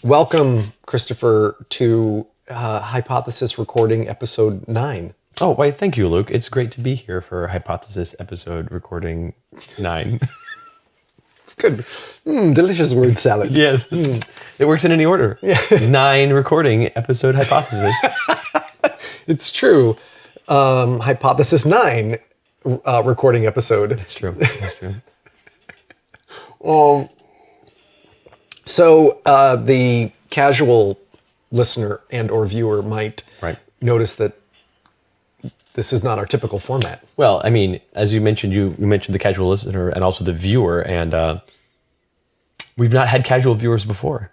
welcome, Christopher, to Hypothesis Recording Episode 9. Oh, why, thank you, Luke. It's great to be here for Hypothesis Episode Recording 9. It's good. Delicious word salad. Yes. It works in any order. Yeah. 9 recording episode Hypothesis. It's true. Hypothesis 9 recording episode. It's true. It's true. So the casual listener and or viewer might notice that this is not our typical format. Well, I mean, as you mentioned, you mentioned the casual listener and also the viewer, and we've not had casual viewers before.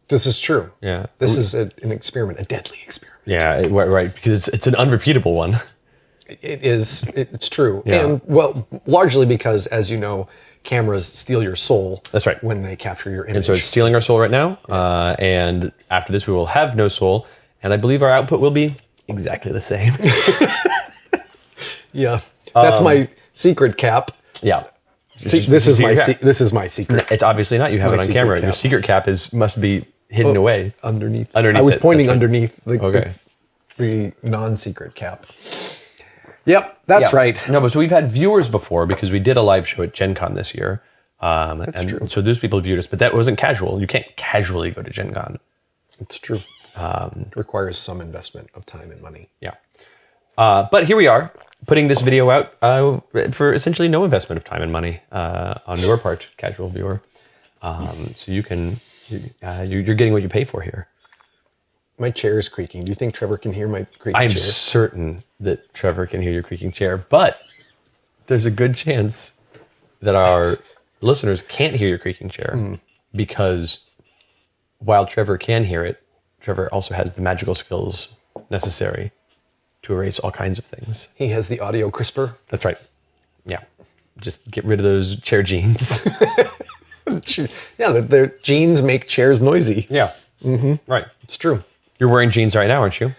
This is true. Yeah. This is an experiment, a deadly experiment. Yeah, right, because it's an unrepeatable one. It is. It's true. Yeah. And, well, largely because, as you know, cameras steal your soul. That's right. When they capture your image. And so it's stealing our soul right now, and after this we will have no soul, and I believe our output will be exactly the same. Yeah. That's my secret cap. Yeah. This is my secret. It's obviously not. You have it on camera. Your secret cap must be hidden away. Underneath. I was pointing underneath the non-secret cap. Yep, that's right. No, but so we've had viewers before because we did a live show at Gen Con this year. That's true. So those people viewed us, but that wasn't casual. You can't casually go to Gen Con. It's true. It requires some investment of time and money. Yeah. But here we are, putting this video out for essentially no investment of time and money on your part, casual viewer. So you're getting what you pay for here. My chair is creaking. Do you think Trevor can hear my creaking I'm chair? certain that Trevor can hear your creaking chair, but there's a good chance that our listeners can't hear your creaking chair because while Trevor can hear it, Trevor also has the magical skills necessary to erase all kinds of things. He has the audio crisper. That's right. Yeah. Just get rid of those chair genes. Yeah, their genes make chairs noisy. Yeah. Mm-hmm. Right. It's true. You're wearing jeans right now, aren't you?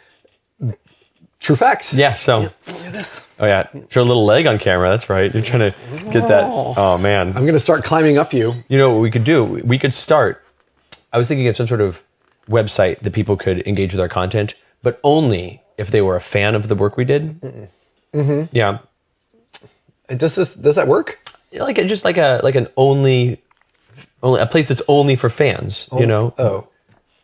True facts. Yeah, so. Look at this. Oh, yeah. Show a little leg on camera. That's right. You're trying to get that. Oh, man. I'm going to start climbing up you. You know what we could do? We could start. I was thinking of some sort of website that people could engage with our content, but only if they were a fan of the work we did. Mm-hmm. Yeah. Does that work? Like an only a place that's only for fans, you know? Oh.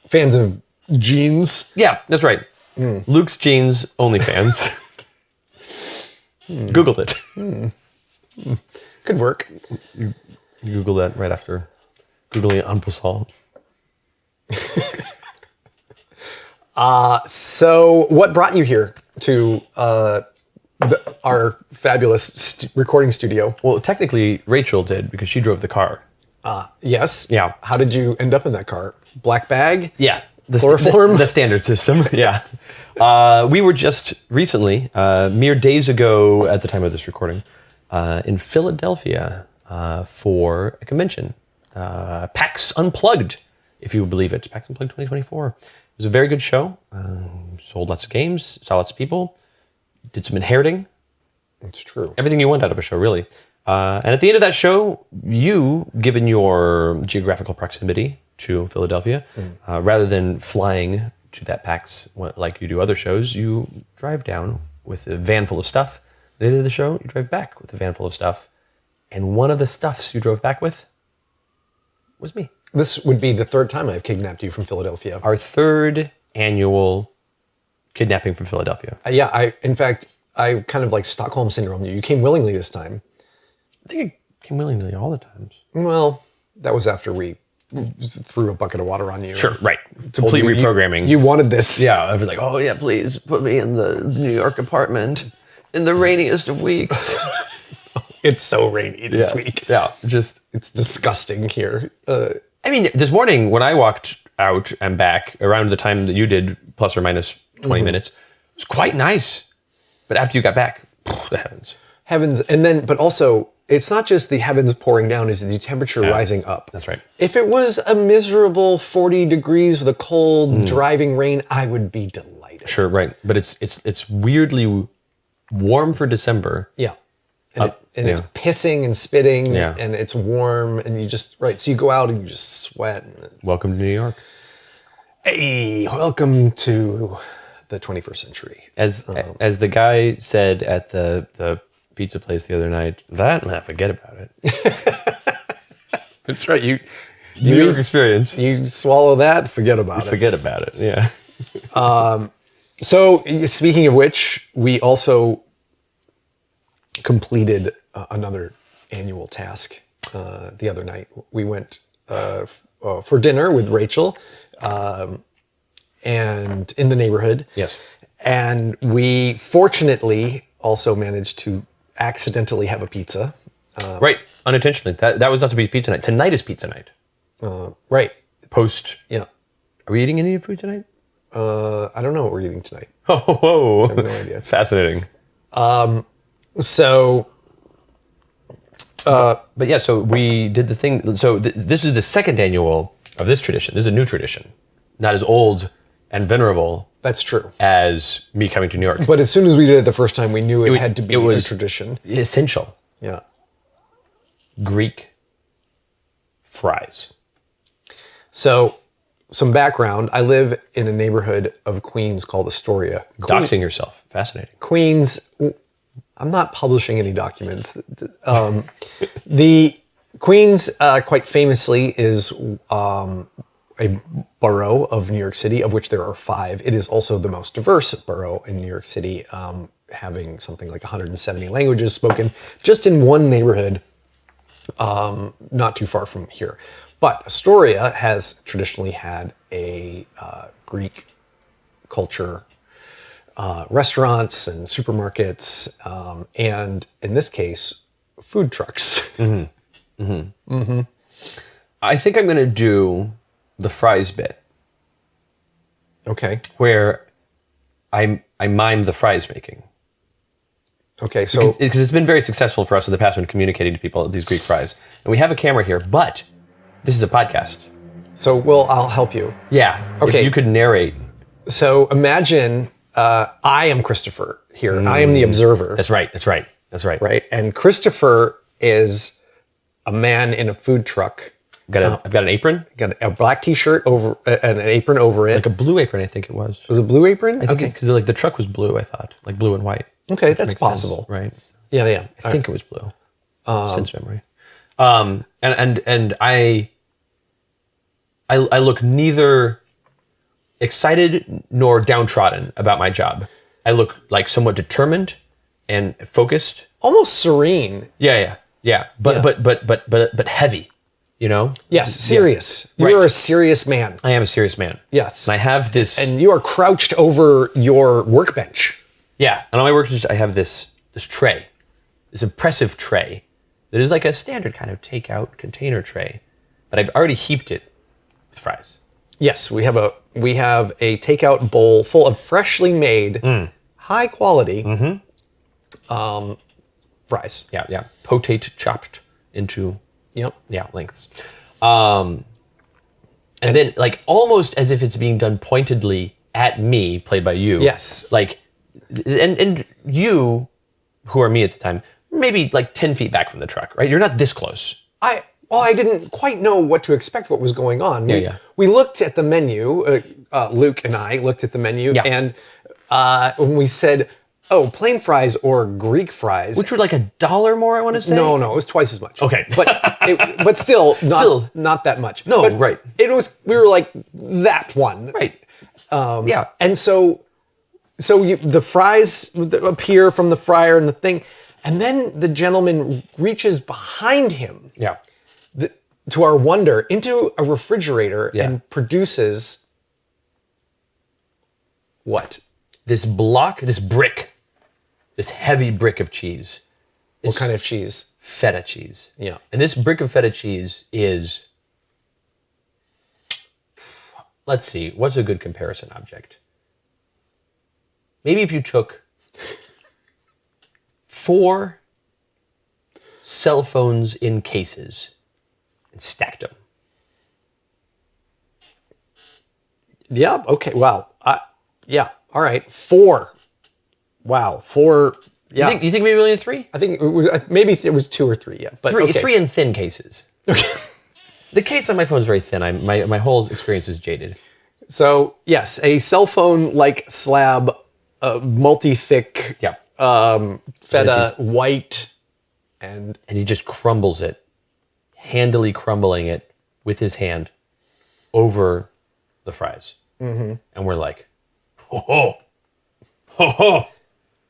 Fans of jeans? Yeah, that's right. Luke's Jeans OnlyFans. Googled it. Could work. You Google that right after Googling Unpasal. So what brought you here to our fabulous recording studio? Well, technically Rachel did because she drove the car. Yes. Yeah. How did you end up in that car? Black bag? Yeah. Chloroform? The standard system. Yeah. We were just recently, mere days ago at the time of this recording, in Philadelphia for a convention. PAX Unplugged, if you believe it. PAX Unplugged 2024. It was a very good show. Sold lots of games, saw lots of people, did some inheriting. It's true. Everything you want out of a show, really. And at the end of that show, you, given your geographical proximity to Philadelphia, rather than flying to that PAX like you do other shows, you drive down with a van full of stuff. At the end of the show, you drive back with a van full of stuff. And one of the stuffs you drove back with was me. This would be the third time I've kidnapped you from Philadelphia. Our third annual kidnapping from Philadelphia. In fact, I kind of like Stockholm Syndrome. You came willingly this time. I think I came willingly all the times. Well, that was after we threw a bucket of water on you. Sure, right. Complete reprogramming. You wanted this. Yeah, I was like, oh yeah, please put me in the New York apartment in the rainiest of weeks. It's so rainy this week. Yeah, it's disgusting here. I mean, this morning when I walked out and back around the time that you did, plus or minus 20 minutes, it was quite nice. But after you got back, the heavens. And then, but also, it's not just the heavens pouring down, it's the temperature rising up. That's right. If it was a miserable 40 degrees with a cold, driving rain, I would be delighted. Sure, right. But it's weirdly warm for December. Yeah. And, it's pissing and spitting, and it's warm, and you just, so you go out and you just sweat. And welcome to New York. Hey, welcome to the 21st century. As the guy said at the pizza place the other night, forget about it. That's right. You New York experience. You swallow that, forget about it. Forget about it. Yeah. So, speaking of which, we also completed another annual task the other night. We went for dinner with Rachel and in the neighborhood. Yes. And we fortunately also managed to accidentally have a pizza. Right. Unintentionally. That was not to be pizza night. Tonight is pizza night. Right. Post. Yeah. Are we eating any food tonight? I don't know what we're eating tonight. Oh, whoa. I have no idea. Fascinating. So, but yeah, so we did the thing. So this is the second annual of this tradition. This is a new tradition. Not as old and venerable that's true. as me coming to New York. But as soon as we did it the first time, we knew it had to be a tradition. Essential. Yeah. Greek fries. So, some background. I live in a neighborhood of Queens called Astoria. Doxing yourself. Fascinating. Queens, I'm not publishing any documents. The Queens, quite famously, is a borough of New York City, of which there are 5. It is also the most diverse borough in New York City, having something like 170 languages spoken just in one neighborhood, not too far from here. But Astoria has traditionally had a Greek culture, restaurants and supermarkets, and in this case, food trucks. Mm-hmm. Mm-hmm. Mm-hmm. I think I'm going to do the fries bit. Okay. Where I mime the fries making. Okay, so because it's been very successful for us in the past when communicating to people these Greek fries, and we have a camera here, but this is a podcast. So, I'll help you. Yeah. Okay. If you could narrate. So imagine I am Christopher here. I am the observer. That's right. That's right. That's right. Right. And Christopher is a man in a food truck. I've got an apron. Got a black T-shirt over and an apron over it. Like a blue apron, I think it was. Was it a blue apron? I think because like the truck was blue. I thought like blue and white. Okay, that's possible. Sense, right. Yeah, yeah. I think it was blue. Since memory. And I look neither excited nor downtrodden about my job. I look like somewhat determined and focused. Almost serene. Yeah. But heavy, you know? Yes, serious. Yeah. You are a serious man. I am a serious man. Yes. And I have this. And you are crouched over your workbench. Yeah. And on my workbench, I have this tray, this impressive tray that is like a standard kind of takeout container tray, but I've already heaped it with fries. Yes, we have a takeout bowl full of freshly made, high quality fries. Yeah. Potate chopped into lengths. And then like almost as if it's being done pointedly at me, played by you. Yes. Like, and you, who are me at the time, maybe like 10 feet back from the truck, right? You're not this close. I didn't quite know what to expect, what was going on. We looked at the menu, Luke and I looked at the menu, and when we said, plain fries or Greek fries. Which were like $1 more, I want to say? No, it was twice as much. Okay. But still, not that much. No, but right. We were like, that one. Right. And so the fries appear from the fryer and the thing, and then the gentleman reaches behind him. Yeah. To our wonder, into a refrigerator and produces what? This heavy brick of cheese. What kind of cheese? Feta cheese. Yeah. And this brick of feta cheese is, let's see, what's a good comparison object? Maybe if you took 4 cell phones in cases and stacked them. Yeah. Okay. Wow. Yeah. All right. 4. Wow. 4. Yeah. You think maybe only 3? I think it was maybe it was 2 or 3. Yeah. But 3. Okay. 3 in thin cases. Okay. The case on my phone is very thin. My whole experience is jaded. So yes, a cell phone like slab, multi-thick, Yeah. feta, white, and And he just crumbles it, handily crumbling it with his hand over the fries. Mm-hmm. And we're like, ho ho.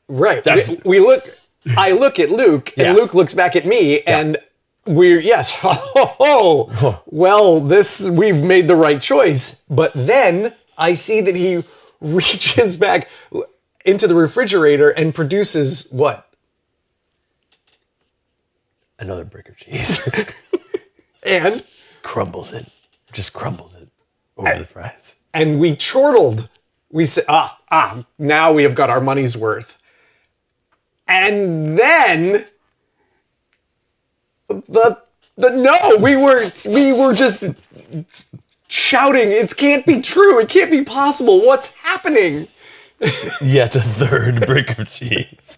right. That's- We look. I look at Luke, and Yeah. Luke looks back at me, and we're yes. Well, we've made the right choice. But then I see that he reaches back into the refrigerator and produces what? Another brick of cheese. And crumbles it. Just crumbles it over the fries. and we chortled. We said, now we have got our money's worth. And then we were just shouting, it can't be true, it can't be possible, what's happening? Yet a third brick of cheese.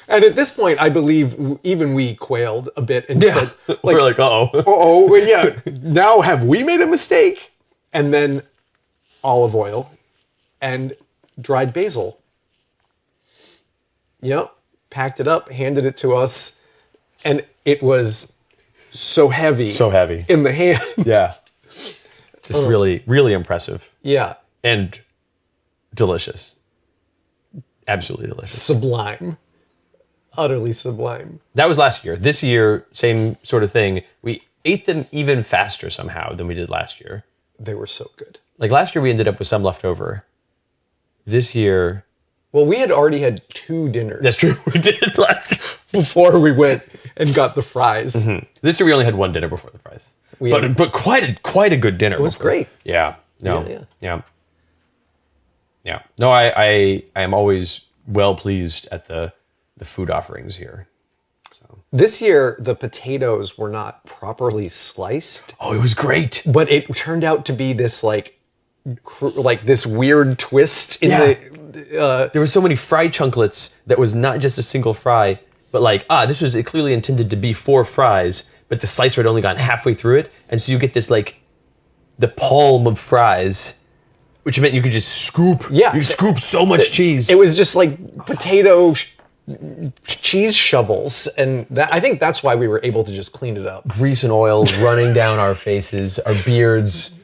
And at this point, I believe even we quailed a bit and said, We're like, uh-oh. oh, yeah, now have we made a mistake? And then olive oil and dried basil. Yep, packed it up, handed it to us, and it was so heavy. So heavy. In the hand. Yeah. Just really, really impressive. Yeah, And delicious. Absolutely delicious. sublime. Utterly sublime. That was last year. This year, same sort of thing. We ate them even faster somehow than we did last year. They were so good. Like last year, we ended up with some left over. This year, Well, we had already had 2 dinners. that's true. We did last year. Before we went and got the fries. This year, we only had one dinner before the fries. But quite a good dinner. It was great. Yeah. No. Yeah. Yeah. No, I am always well pleased at the food offerings here. This year, the potatoes were not properly sliced, Oh, it was great. but it turned out to be this like this weird twist in Yeah. the. There were so many fry chunklets that was not just a single fry, but like, this was clearly intended to be 4 fries, but the slicer had only gone halfway through it. And so you get this like the palm of fries, which meant you could just scoop. Yeah. You scoop so much cheese. It was just like potato cheese shovels, and I think that's why we were able to just clean it up. Grease and oil running down our faces, our beards,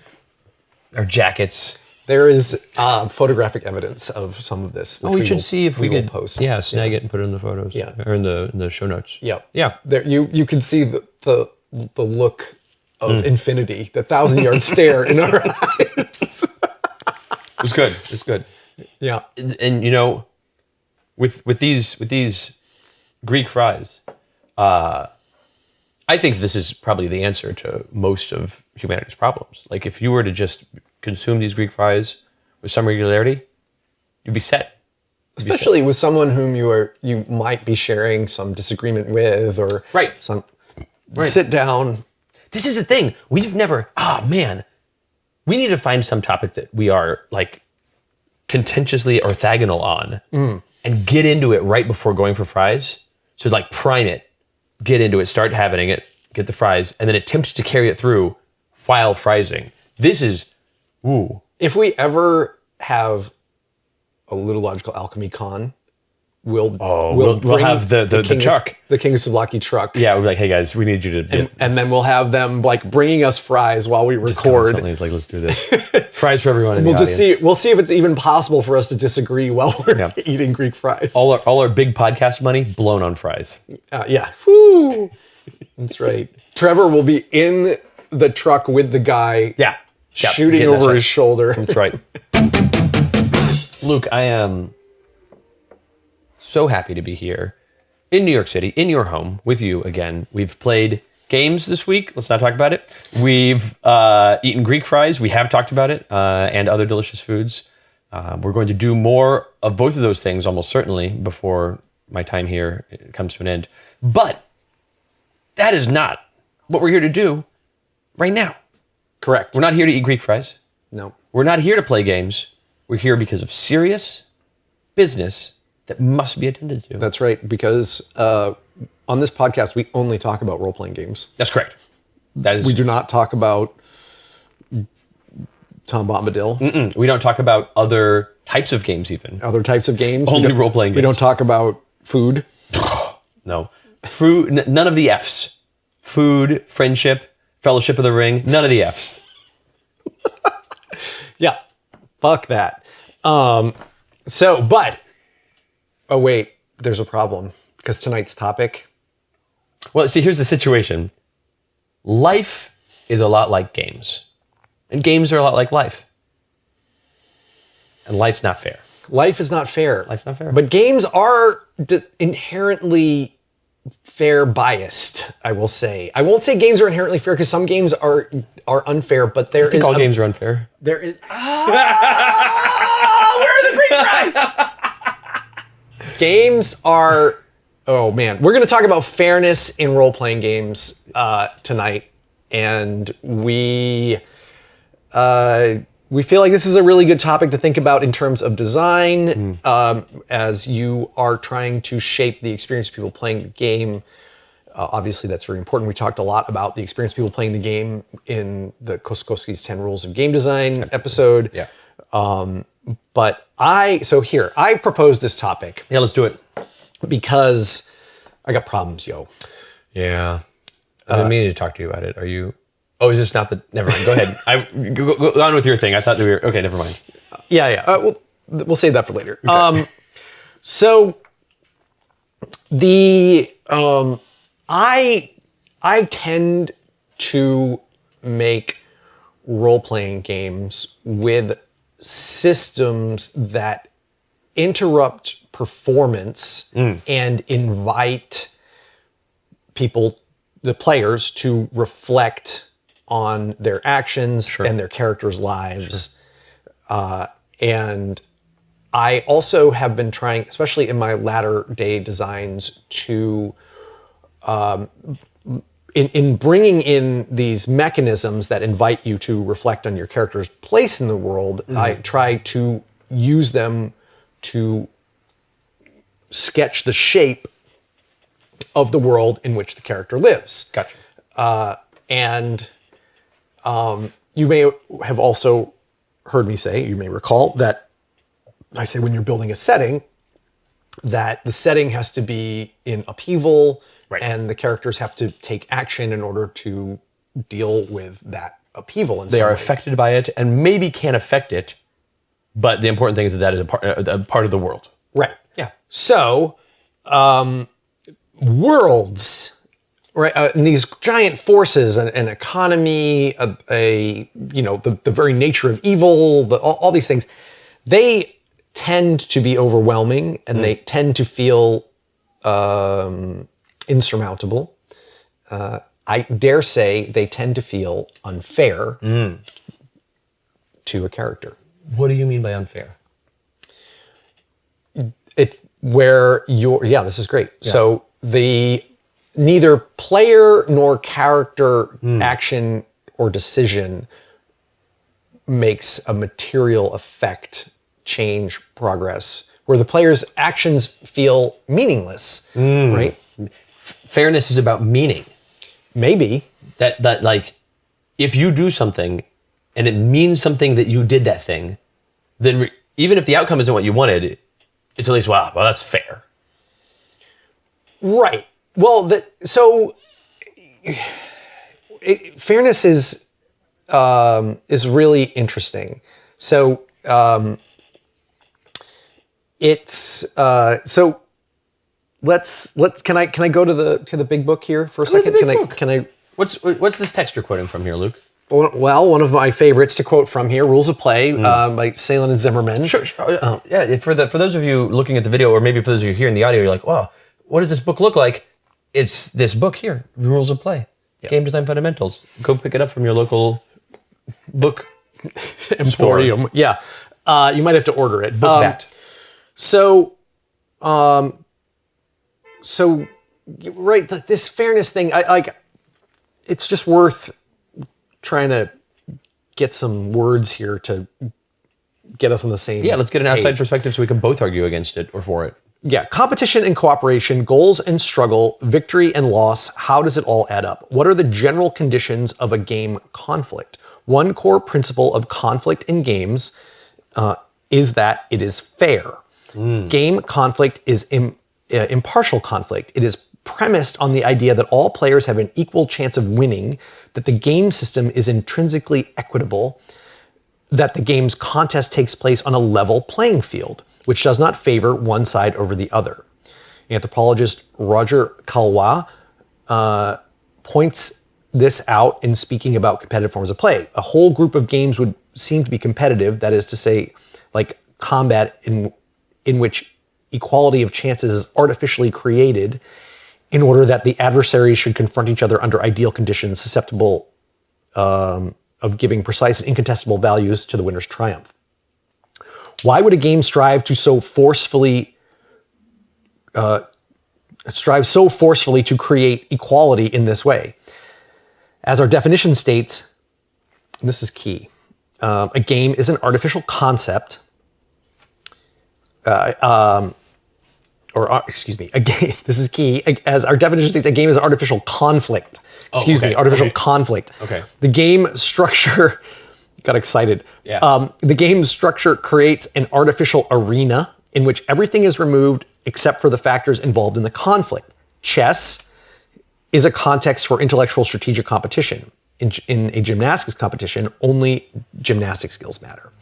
our jackets. There is photographic evidence of some of this. Which We should see if we will could post. Yeah, snag it and put it in the photos. Yeah. Or in the show notes. Yep. Yeah. There, you can see the look of infinity, the 1,000-yard stare in our eyes. It was good. It's good. Yeah. And you know, with these Greek fries, I think this is probably the answer to most of humanity's problems. Like if you were to just consume these Greek fries with some regularity, you'd be set. Especially with someone whom you might be sharing some disagreement with, or Right. some sit down. This is the thing. We've never, man, we need to find some topic that we are like contentiously orthogonal on and get into it right before going for fries. So like prime it, get into it, start having it, get the fries, and then attempt to carry it through while friesing. This is, ooh. If we ever have a Ludological Alchemy con, we'll bring have the truck. the King Souvlaki truck. Yeah, we're like, hey guys, we need you to And then we'll have them like bringing us fries while we record. constantly. It's like, let's do this. Fries for everyone in We'll the just audience. see. We'll see if it's even possible for us to disagree while we're Yeah. eating Greek fries. All our big podcast money blown on fries. Yeah. Woo. That's right. Trevor will be in the truck with the guy. Yeah. Shooting Getting that over shot. his shoulder. That's right. Luke, I am so happy to be here in New York City, in your home, with you again. We've played games this week. Let's not talk about it. We've eaten Greek fries. We have talked about it, and other delicious foods. We're going to do more of both of those things almost certainly before my time here comes to an end. But that is not what we're here to do right now. Correct. We're not here to eat Greek fries. No. We're not here to play games. We're here because of serious business that must be attended to. That's right. Because on this podcast, we only talk about role-playing games. That's correct. That is We do not talk about Tom Bombadil. We don't talk about other types of games even. Other types of games. Only role-playing games. We don't talk about food. No. Food, none of the Fs. Food, friendship, Fellowship of the Ring, none of the Fs. Yeah. Fuck that. Oh wait, there's a problem. Because tonight's topic. Well, see, here's the situation. Life is a lot like games. And games are a lot like life. And life's not fair. Life is not fair. Life's not fair. But games are inherently fair biased, I will say. I won't say games are inherently fair because some games are unfair, but I think all games are unfair. There is... where are the great prize? Games are... Oh, man. We're going to talk about fairness in role-playing games tonight. And we feel like this is a really good topic to think about in terms of design, as you are trying to shape the experience of people playing the game. Obviously, that's very important. We talked a lot about the experience of people playing the game in the Koskowski's 10 Rules of Game Design episode. Yeah. I proposed this topic. Yeah, let's do it. Because I got problems, yo. Yeah. I've been meaning to talk to you about it. Are you... Oh, is this not the... Never mind. Go ahead. Go on with your thing. I thought that we were... Okay, never mind. Yeah. We'll save that for later. Okay. I tend to make role-playing games with systems that interrupt performance and invite people, the players, to reflect on their actions and their characters' lives. And I also have been trying, especially in my latter day designs, to in bringing in these mechanisms that invite you to reflect on your character's place in the world. I try to use them to sketch the shape of the world in which the character lives. Gotcha. You may have also heard me say, you may recall, that I say when you're building a setting, that the setting has to be in upheaval, and the characters have to take action in order to deal with that upheaval. They are affected by it and maybe can't affect it, but the important thing is that is a part of the world. Right. Yeah. So, worlds, right? And these giant forces, an economy, the very nature of evil, all these things, they tend to be overwhelming and they tend to feel insurmountable. I dare say they tend to feel unfair to a character. What do you mean by unfair? This is great. Yeah. So neither player nor character action or decision makes a material effect, change, progress, where the player's actions feel meaningless, right? Fairness is about meaning. Maybe. That like, if you do something and it means something that you did that thing, then even if the outcome isn't what you wanted, it's at least, well, that's fair. Right. Well, fairness is really interesting. So let's can I go to the big book here for a second? Can I? What's this text you're quoting from here, Luke? Well, one of my favorites to quote from here, Rules of Play, by Salen and Zimmerman. Sure. Yeah, for those of you looking at the video, or maybe for those of you hearing the audio, you're like, wow, what does this book look like? It's this book here, Rules of Play, Game Design Fundamentals. Go pick it up from your local book emporium. Store. Yeah, you might have to order it. Book that. So, right, this fairness thing, it's just worth trying to get some words here to get us on the same let's get an outside page. Perspective so we can both argue against it or for it. Yeah, competition and cooperation, goals and struggle, victory and loss, how does it all add up? What are the general conditions of a game conflict? One core principle of conflict in games is that it is fair. Game conflict is impartial conflict. It is premised on the idea that all players have an equal chance of winning, that the game system is intrinsically equitable, that the game's contest takes place on a level playing field, which does not favor one side over the other. Anthropologist Roger Calwa points this out in speaking about competitive forms of play. A whole group of games would seem to be competitive, that is to say, like combat in which equality of chances is artificially created in order that the adversaries should confront each other under ideal conditions susceptible of giving precise and incontestable values to the winner's triumph. Why would a game strive so forcefully to create equality in this way? As our definition states, and this is key, a game is an artificial concept, a game, this is key, as our definition states, a game is an artificial conflict. Conflict. Okay. The game structure, got excited. Yeah. The game structure creates an artificial arena in which everything is removed except for the factors involved in the conflict. Chess is a context for intellectual strategic competition. In a gymnastics competition, only gymnastic skills matter.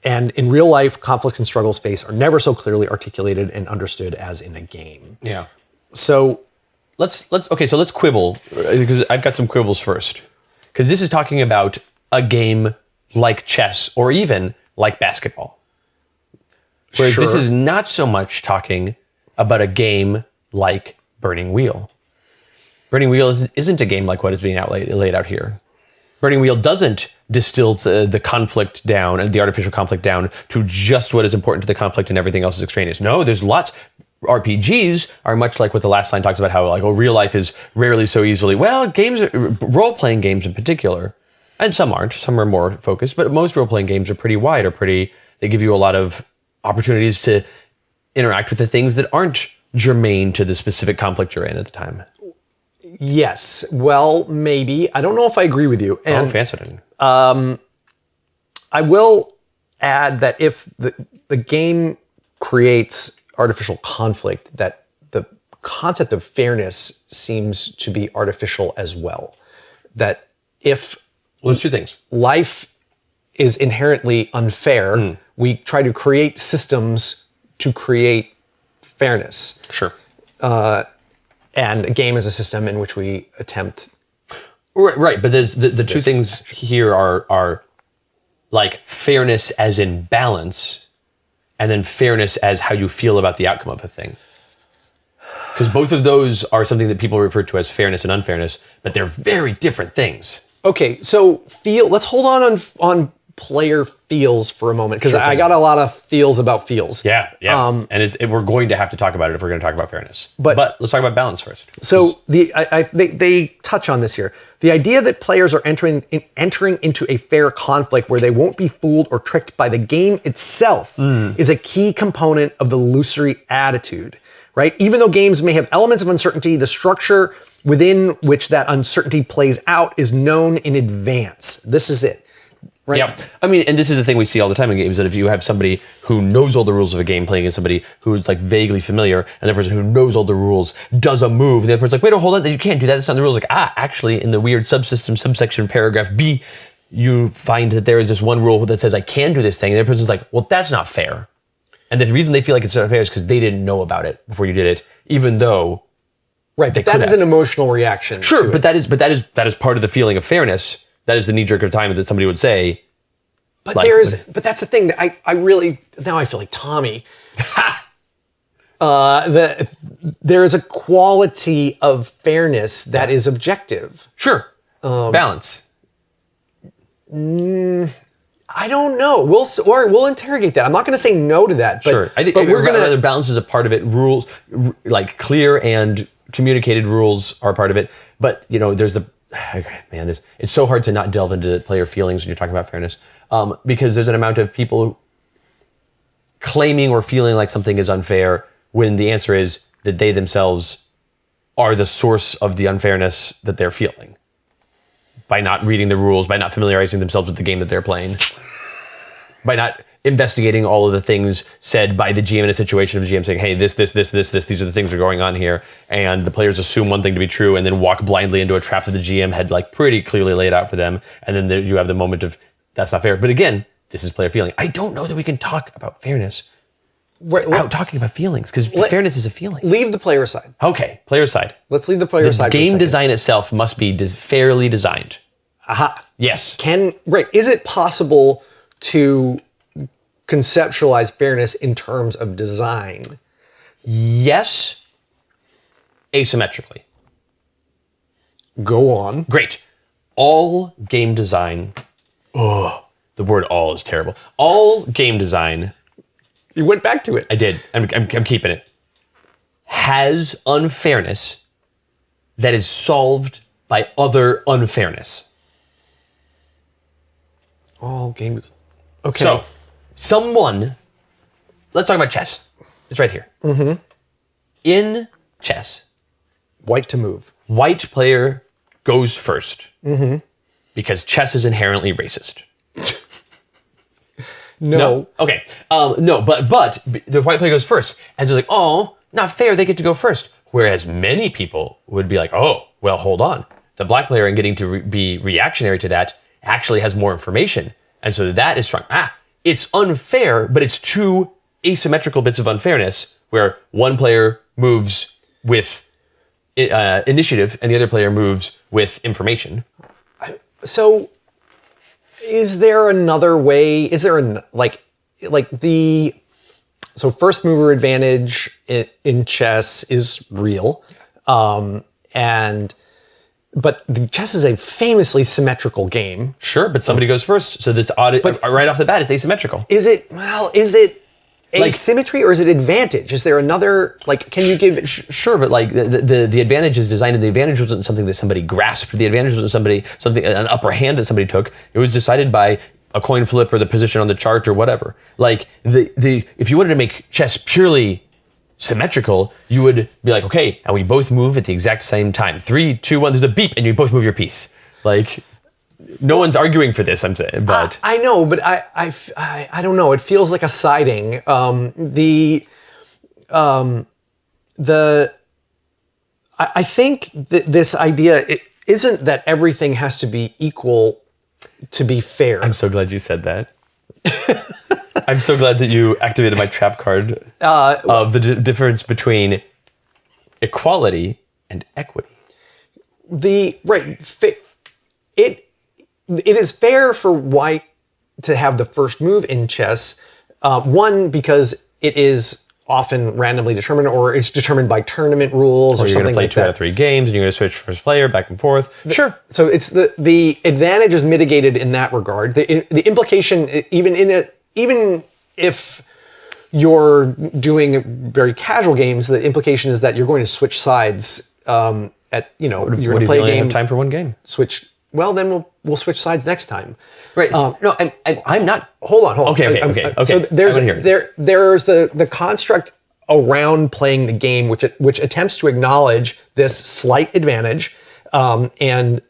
And in real life, conflicts and struggles faced are never so clearly articulated and understood as in a game. Yeah. So let's quibble, because I've got some quibbles first. Because this is talking about a game like chess or even like basketball. Whereas this is not so much talking about a game like Burning Wheel. Burning Wheel isn't a game like what is being laid out here. Burning Wheel doesn't distill the conflict down and the artificial conflict down to just what is important to the conflict and everything else is extraneous. No, there's lots. RPGs are much like what the last line talks about, how real life is rarely so easily. Well, role-playing games in particular, and some aren't. Some are more focused, but most role-playing games are pretty wide, they give you a lot of opportunities to interact with the things that aren't germane to the specific conflict you're in at the time. Yes. Well, maybe. I don't know if I agree with you. And fascinating. I will add that if the game creates artificial conflict, that the concept of fairness seems to be artificial as well. That if there's two things. Life is inherently unfair, we try to create systems to create fairness. Sure. And a game is a system in which we attempt. Right. But there's the two things here are like fairness as in balance, and then fairness as how you feel about the outcome of a thing. Because both of those are something that people refer to as fairness and unfairness, but they're very different things. Okay, so let's hold on player feels for a moment, because I got a lot of feels about feels. Yeah. And we're going to have to talk about it if we're going to talk about fairness. But let's talk about balance first. So they touch on this here. The idea that players are entering into a fair conflict where they won't be fooled or tricked by the game itself is a key component of the illusory attitude, right? Even though games may have elements of uncertainty, the structure within which that uncertainty plays out is known in advance. This is it. Right. Yeah, I mean, and this is the thing we see all the time in games, that if you have somebody who knows all the rules of a game playing against somebody who's like vaguely familiar, and the person who knows all the rules does a move, and the other person's like, wait, hold on, you can't do that, that's not in the rules. Like, actually, in the weird subsystem, subsection, paragraph B, you find that there is this one rule that says, I can do this thing, and the other person's like, well, that's not fair. And the reason they feel like it's not fair is because they didn't know about it before you did it, even though right, but that is an emotional reaction. Sure, but that is part of the feeling of fairness. That is the knee-jerk of time that somebody would say. But but that's the thing that I really, now I feel like Tommy. There is a quality of fairness that is objective. Sure. Balance. I don't know. We'll interrogate that. I'm not going to say no to that. But, sure. I think we're going to balance is a part of it. Rules, like clear and communicated rules, are part of it. But there's it's so hard to not delve into player feelings when you're talking about fairness, because there's an amount of people claiming or feeling like something is unfair when the answer is that they themselves are the source of the unfairness that they're feeling. by not reading the rules, by not familiarizing themselves with the game that they're playing, by not investigating all of the things said by the GM in a situation of the GM saying, hey, this, these are the things that are going on here. And the players assume one thing to be true and then walk blindly into a trap that the GM had like pretty clearly laid out for them. And then there, you have the moment of, that's not fair. But again, this is player feeling. I don't know that we can talk about fairness without talking about feelings, because fairness is a feeling. Leave the player side. Okay, player side. Let's leave the player side. The game design itself must be fairly designed. Aha. Yes. Is it possible to conceptualize fairness in terms of design? Yes, asymmetrically. Go on. Great. All game design. Oh, the word all is terrible. All game design. You went back to it. I did. I'm keeping it. Has unfairness that is solved by other unfairness. All games. Okay. So, let's talk about chess. It's right here. Mm-hmm. In chess, white to move. White player goes first. Mm-hmm. Because chess is inherently racist. No. Okay. No, but the white player goes first. And so like, oh, not fair, they get to go first. Whereas many people would be like, oh, well, hold on. The black player, in getting to be reactionary to that, actually has more information. And so that is strong. It's unfair, but it's two asymmetrical bits of unfairness where one player moves with initiative and the other player moves with information. So is there another way? Is there so first mover advantage in chess is real. But the chess is a famously symmetrical game. Sure, but somebody goes first, so that's odd. But right off the bat, it's asymmetrical. Is it asymmetry or is it advantage? Is there another, can you give... Sure, but the advantage is designed, and the advantage wasn't something that somebody grasped. The advantage wasn't an upper hand that somebody took. It was decided by a coin flip or the position on the chart or whatever. If you wanted to make chess purely symmetrical, you would be like, okay, and we both move at the exact same time. 3, 2, 1, there's a beep, and you both move your piece. No one's arguing for this, I'm saying, but... I know, but I don't know. It feels like a siding. I think that this idea, it isn't that everything has to be equal to be fair. I'm so glad you said that. I'm so glad that you activated my trap card of the difference between equality and equity. It is fair for white to have the first move in chess. One, because it is often randomly determined, or it's determined by tournament rules, or you're something going to play like 2 that. out of 3 games, and you're going to switch first player back and forth. Sure. So it's the advantage is mitigated in that regard. The implication, even if you're doing very casual games, the implication is that you're going to switch sides. You're going to play a game. Have time for one game. Switch. Well, then we'll switch sides next time. Right. No, I'm not. Hold on. Okay. So there's the construct around playing the game, which attempts to acknowledge this slight advantage, and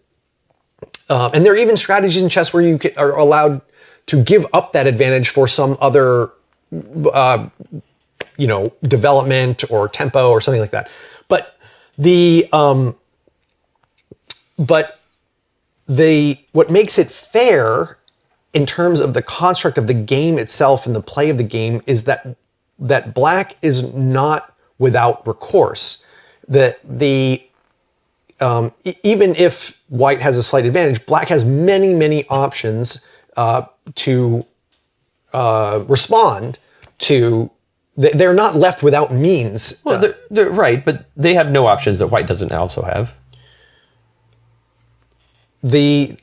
there are even strategies in chess where you are allowed to give up that advantage for some other, development or tempo or something like that. But what makes it fair in terms of the construct of the game itself and the play of the game is that black is not without recourse. Even if white has a slight advantage, black has many, many options to respond to. They're not left without means. Well, they're right, but they have no options that white doesn't also have. The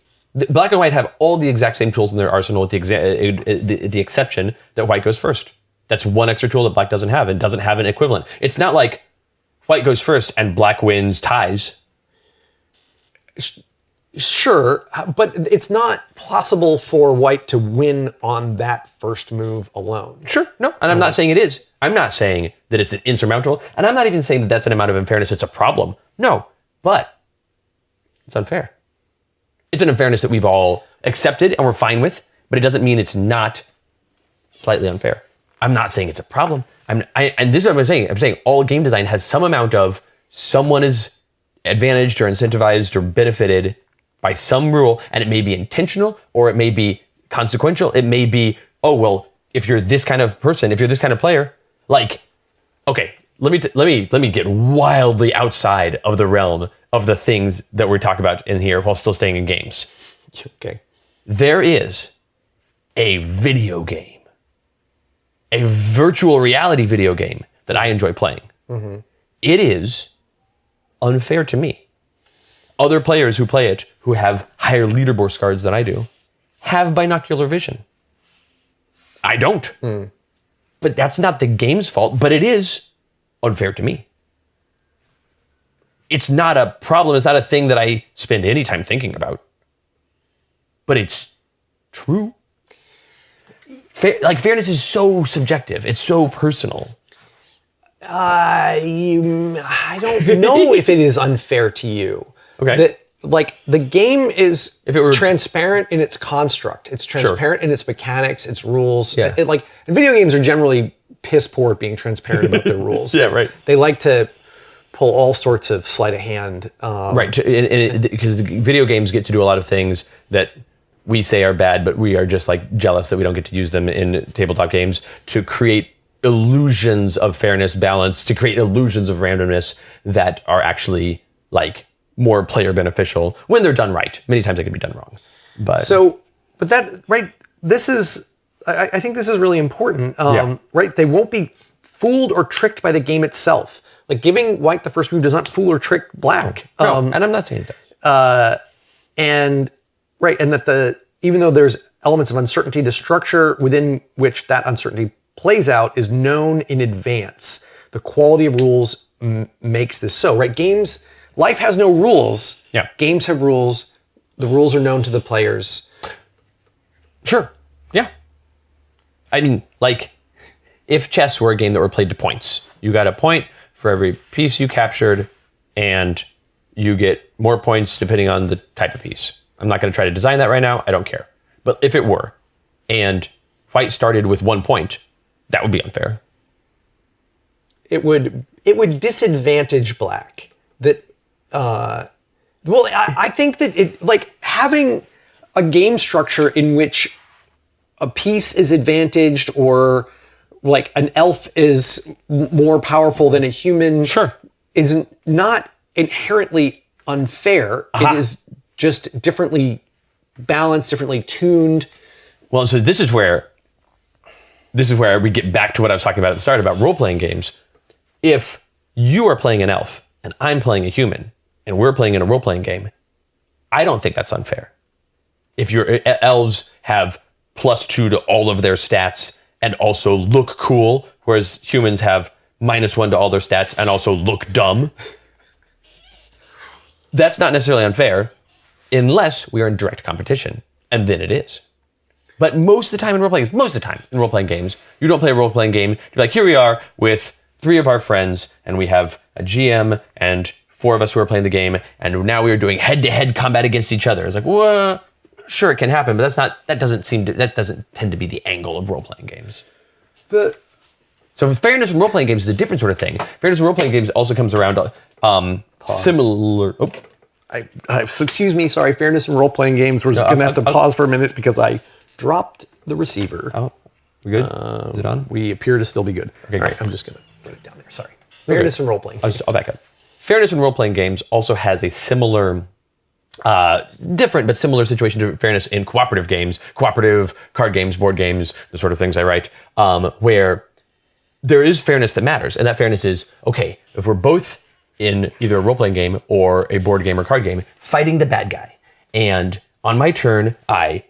black and white have all the exact same tools in their arsenal, with the exception that white goes first. That's one extra tool that black doesn't have, and doesn't have an equivalent. It's not like white goes first and black wins ties. Sure, but it's not possible for white to win on that first move alone. Sure, no, and I'm not saying it is. I'm not saying that it's insurmountable, and I'm not even saying that that's an amount of unfairness. It's a problem. No, but it's unfair. It's an unfairness that we've all accepted and we're fine with, but it doesn't mean it's not slightly unfair. I'm not saying it's a problem. And this is what I'm saying. I'm saying all game design has some amount of someone is advantaged or incentivized or benefited by some rule, and it may be intentional or it may be consequential. It may be, oh, well, if you're this kind of person, if you're this kind of player, like, okay, let me get wildly outside of the realm of the things that we're talking about in here while still staying in games. Okay. There is a video game, a virtual reality video game that I enjoy playing. Mm-hmm. It is unfair to me. Other players who play it, who have higher leaderboard scores than I do, have binocular vision. I don't. Mm. But that's not the game's fault, but it is unfair to me. It's not a problem. It's not a thing that I spend any time thinking about. But it's true. Fairness is so subjective. It's so personal. I don't know if it is unfair to you. Okay. The game is if it were transparent in its construct. It's transparent in its mechanics, its rules. Yeah. And video games are generally piss poor at being transparent about their rules. Yeah, right. They like to pull all sorts of sleight of hand. Right, because video games get to do a lot of things that we say are bad, but we are just like jealous that we don't get to use them in tabletop games to create illusions of fairness, balance, to create illusions of randomness that are actually like more player beneficial when they're done right. Many times they can be done wrong. This is, I think this is really important, Yeah. right? They won't be fooled or tricked by the game itself. Like giving white the first move does not fool or trick black. No, and I'm not saying it does. And that even though there's elements of uncertainty, the structure within which that uncertainty plays out is known in advance. The quality of rules makes this so, right? Life has no rules. Yeah. Games have rules. The rules are known to the players. Sure. Yeah. I mean, like, if chess were a game that were played to points, you got a point for every piece you captured, and you get more points depending on the type of piece. I'm not going to try to design that right now. I don't care. But if it were, and white started with 1 point, that would be unfair. It would disadvantage black. I think that having a game structure in which a piece is advantaged or like an elf is more powerful than a human is not inherently unfair. Aha. It is just differently balanced, differently tuned. Well, so this is where we get back to what I was talking about at the start about role-playing games. If you are playing an elf and I'm playing a human and we're playing in a role-playing game, I don't think that's unfair. If your elves have +2 to all of their stats and also look cool, whereas humans have -1 to all their stats and also look dumb, that's not necessarily unfair unless we are in direct competition, and then it is. But most of the time in role-playing games, you don't play a role-playing game. You're like, here we are with 3 of our friends, and we have a GM and 4 of us who are playing the game, and now we are doing head-to-head combat against each other. It's like, well, sure, it can happen, but that doesn't tend to be the angle of role-playing games. So fairness in role-playing games is a different sort of thing. Fairness in role-playing games also comes around similar. Oh. Excuse me, sorry. Fairness in role-playing games. We're going to have to pause for a minute because I dropped the receiver. Oh, we good? Is it on? We appear to still be good. Okay, all right, I'm just going to put it down there. Sorry. Fairness in role-playing games. I'll back up. Fairness in role-playing games also has a similar, different but similar situation to fairness in cooperative games, cooperative card games, board games, the sort of things I write, where there is fairness that matters. And that fairness is, okay, if we're both in either a role-playing game or a board game or card game, fighting the bad guy. And on my turn, I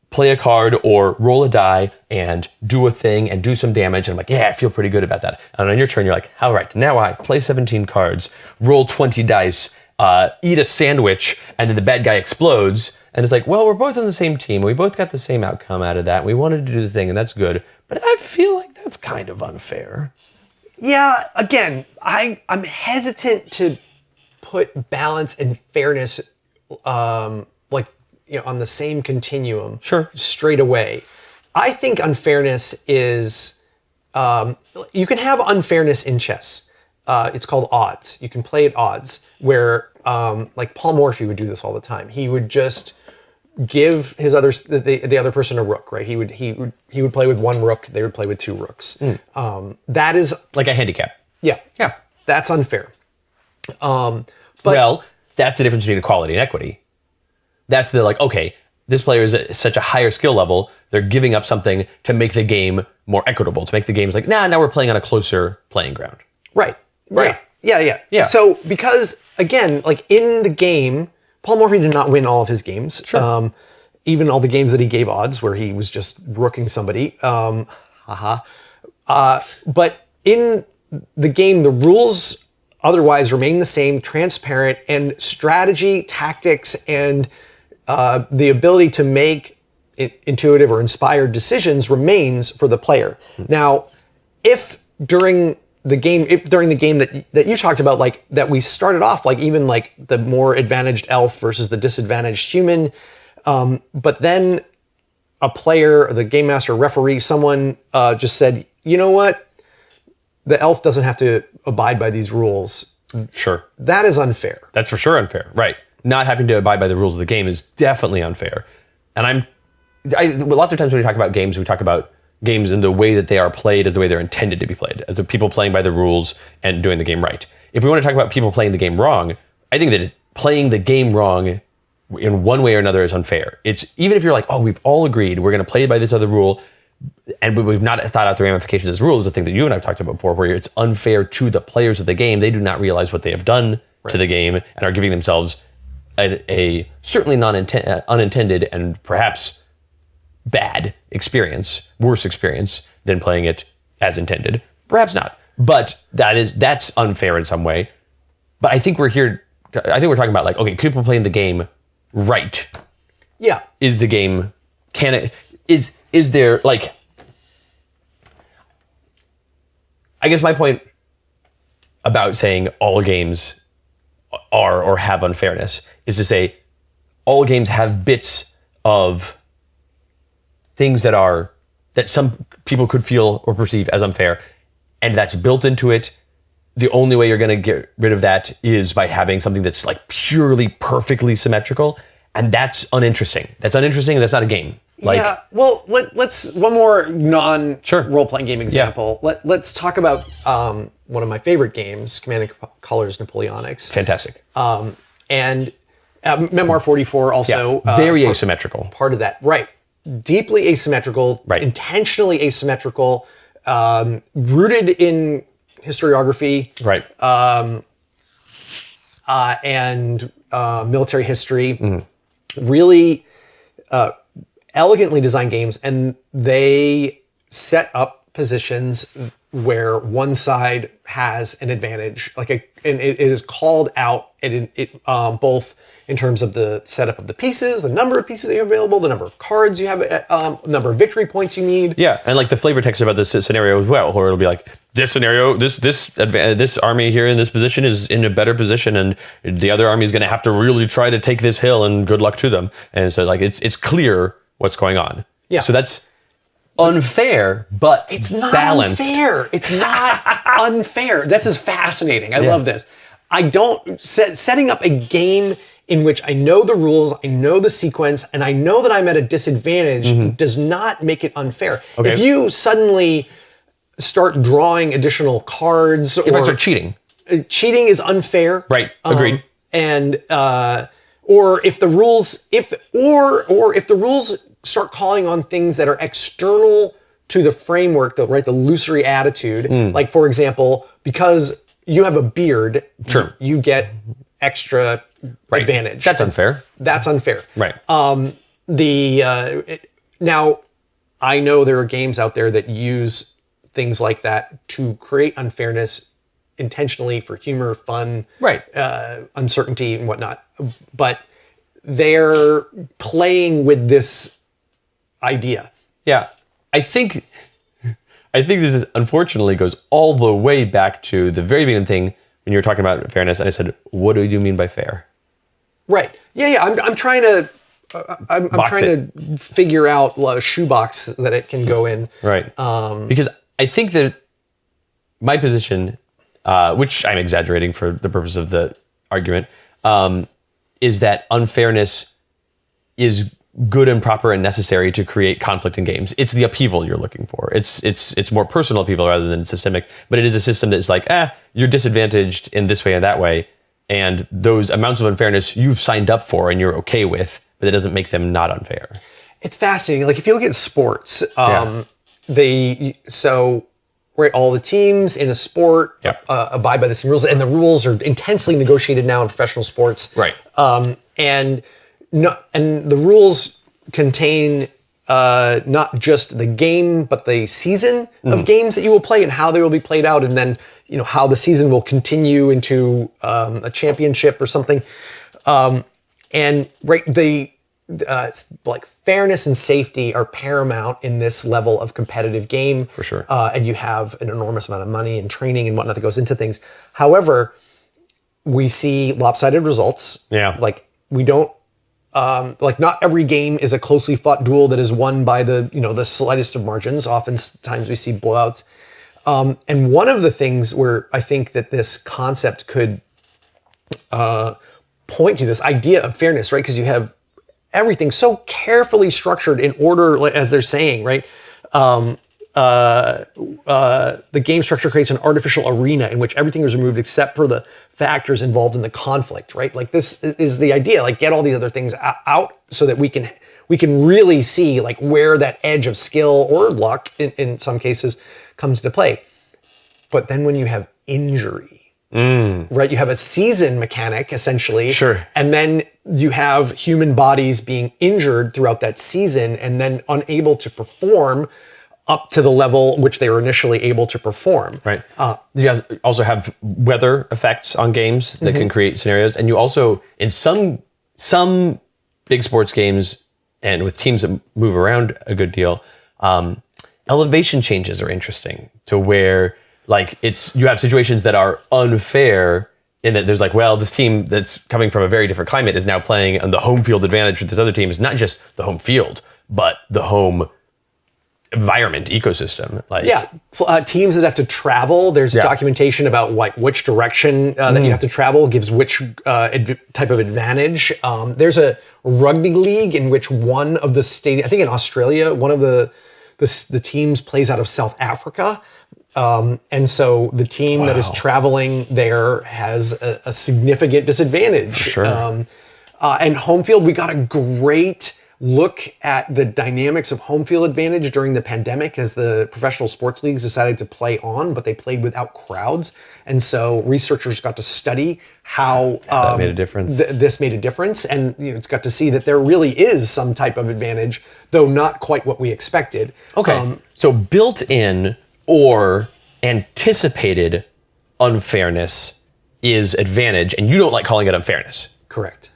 play a card or roll a die and do a thing and do some damage. And I'm like, yeah, I feel pretty good about that. And on your turn, you're like, all right, now I play 17 cards, roll 20 dice, eat a sandwich, and then the bad guy explodes. And it's like, well, we're both on the same team. We both got the same outcome out of that. We wanted to do the thing, and that's good. But I feel like that's kind of unfair. Yeah, again, I'm hesitant to put balance and fairness on the same continuum. Sure. Straight away. I think unfairness is, you can have unfairness in chess. It's called odds. You can play at odds where, like Paul Morphy would do this all the time. He would just give the other person a rook, right? He would play with one rook. They would play with two rooks. That is like a handicap. Yeah. Yeah. That's unfair. Well, that's the difference between equality and equity. That's the okay, this player is at such a higher skill level, they're giving up something to make the game more equitable, to make the games now we're playing on a closer playing ground. Right. Yeah. So because again, in the game, Paul Morphy did not win all of his games. Sure. Even all the games that he gave odds where he was just rooking somebody. But in the game, the rules otherwise remain the same, transparent, and strategy, tactics, and the ability to make intuitive or inspired decisions remains for the player. Now, if during the game that you talked about, that we started off even the more advantaged elf versus the disadvantaged human, but then a player, the game master, referee, someone just said, you know what? The elf doesn't have to abide by these rules. Sure. That is unfair. That's for sure unfair. Right. Not having to abide by the rules of the game is definitely unfair. And lots of times when we talk about games, we talk about games in the way that they are played as the way they're intended to be played, as the people playing by the rules and doing the game right. If we want to talk about people playing the game wrong, I think that playing the game wrong in one way or another is unfair. It's even if you're we've all agreed we're going to play by this other rule, and we've not thought out the ramifications of this rule, is the thing that you and I've talked about before, where it's unfair to the players of the game. They do not realize what they have done to the game and are giving themselves a certainly unintended and perhaps bad experience, worse experience than playing it as intended. Perhaps not, but that's unfair in some way. But I think we're talking about people playing the game right. Yeah. Is the game, is there I guess my point about saying all games are or have unfairness is to say all games have bits of things that some people could feel or perceive as unfair, and that's built into it. The only way you're going to get rid of that is by having something that's purely perfectly symmetrical, and that's uninteresting. That's uninteresting, and that's not a game. Yeah, well, let's one more role-playing game example. Yeah. Let's talk about one of my favorite games, Command & Colors Napoleonics. Fantastic. And Memoir 44 also. Very asymmetrical. Part of that, right. Deeply asymmetrical, right. Intentionally asymmetrical, rooted in historiography. Right. And military history. Really elegantly designed games, and they set up positions where one side has an advantage, and it is called out both in terms of the setup of the pieces, the number of pieces that you have available, the number of cards you have, number of victory points you need. Yeah, and the flavor text about this scenario as well, where it'll be this scenario, this army here in this position is in a better position, and the other army is going to have to really try to take this hill, and good luck to them. And so it's clear what's going on. Yeah. So that's unfair, but it's not balanced. Unfair. It's not unfair. This is fascinating. I love this. Setting up a game in which I know the rules, I know the sequence, and I know that I'm at a disadvantage does not make it unfair. Okay. If you suddenly start drawing additional cards, if I start cheating is unfair. Right. Agreed. Or if the rules start calling on things that are external to the framework, the illusory attitude, for example, because you have a beard, you get extra advantage. That's unfair. That's unfair. Right. Now, I know there are games out there that use things like that to create unfairness intentionally for humor, fun, uncertainty, and whatnot. But they're playing with this idea. Yeah, I think this unfortunately goes all the way back to the very beginning thing when you were talking about fairness, and I said, "What do you mean by fair?" Right. Yeah. I'm trying to I'm box trying to figure out a shoebox that it can go in. Right. Because I think that my position, which I'm exaggerating for the purpose of the argument, is that unfairness is good and proper and necessary to create conflict in games. It's the upheaval you're looking for. It's more personal upheaval rather than systemic, but it is a system that's like, you're disadvantaged in this way or that way, and those amounts of unfairness you've signed up for and you're okay with, but it doesn't make them not unfair. It's fascinating. Like if you look at sports, right, all the teams in a sport abide by the same rules, and the rules are intensely negotiated now in professional sports. Right. And the rules contain not just the game, but the season of games that you will play and how they will be played out, and then how the season will continue into a championship or something. And like fairness and safety are paramount in this level of competitive game. For sure. And you have an enormous amount of money and training and whatnot that goes into things. However, we see lopsided results. Yeah. Like we don't, not every game is a closely fought duel that is won by the slightest of margins. Oftentimes we see blowouts. And one of the things where I think that this concept could point to this idea of fairness, right? Because you have everything so carefully structured in order, as they're saying, right? The game structure creates an artificial arena in which everything is removed except for the factors involved in the conflict, right? Like this is the idea, like get all these other things out so that we can really see like where that edge of skill or luck in some cases comes to play. But then when you have injury, right? You have a season mechanic essentially. Sure. And then you have human bodies being injured throughout that season and then unable to perform up to the level which they were initially able to perform. Right. You also have weather effects on games that can create scenarios. And you also, in some big sports games and with teams that move around a good deal, elevation changes are interesting to where like you have situations that are unfair in that there's like, well, this team that's coming from a very different climate is now playing on the home field advantage with this other team. It's not just the home field, but the home environment, ecosystem. Teams that have to travel, there's documentation about like which direction that you have to travel gives which type of advantage. There's a rugby league in which one of the state, I think in Australia, one of the teams plays out of South Africa. And so the team that is traveling there has a significant disadvantage. For sure. And home field, we got a great look at the dynamics of home field advantage during the pandemic as the professional sports leagues decided to play on, but they played without crowds. And so researchers got to study how that made a difference. This made a difference. And it's got to see that there really is some type of advantage, though not quite what we expected. Okay. So built in or anticipated unfairness is advantage, and you don't like calling it unfairness. Correct.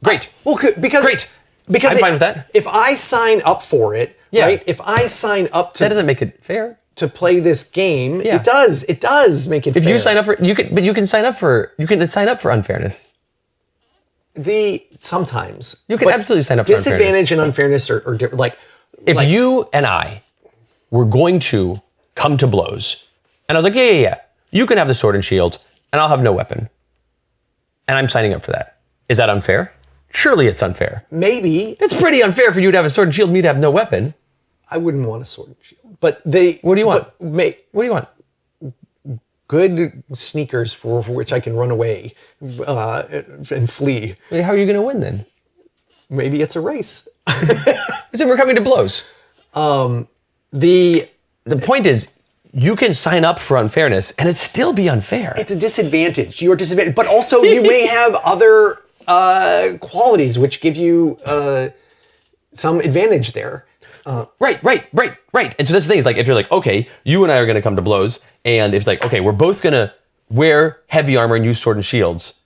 Okay, great. Because I'm fine with that. If I sign up for it, right? If I sign up that doesn't make it fair to play this game. It does. It does make it fair. If you sign up for you can sign up for unfairness. Sometimes you can absolutely sign up for disadvantage and unfairness are different. Like if you and I were going to come to blows, and I was like, yeah, you can have the sword and shield, and I'll have no weapon, and I'm signing up for that. Is that unfair? Surely it's unfair. Maybe. It's pretty unfair for you to have a sword and shield and me to have no weapon. I wouldn't want a sword and shield. But what do you want? What do you want? Good sneakers for which I can run away and flee. How are you going to win then? Maybe it's a race. So we're coming to blows. The point is, you can sign up for unfairness and it still be unfair. It's a disadvantage. You're disadvantaged. But also you may have other qualities which give you some advantage there. Right. And so that's the thing is like, if you're like, okay, you and I are going to come to blows, and it's like, okay, we're both going to wear heavy armor and use sword and shields.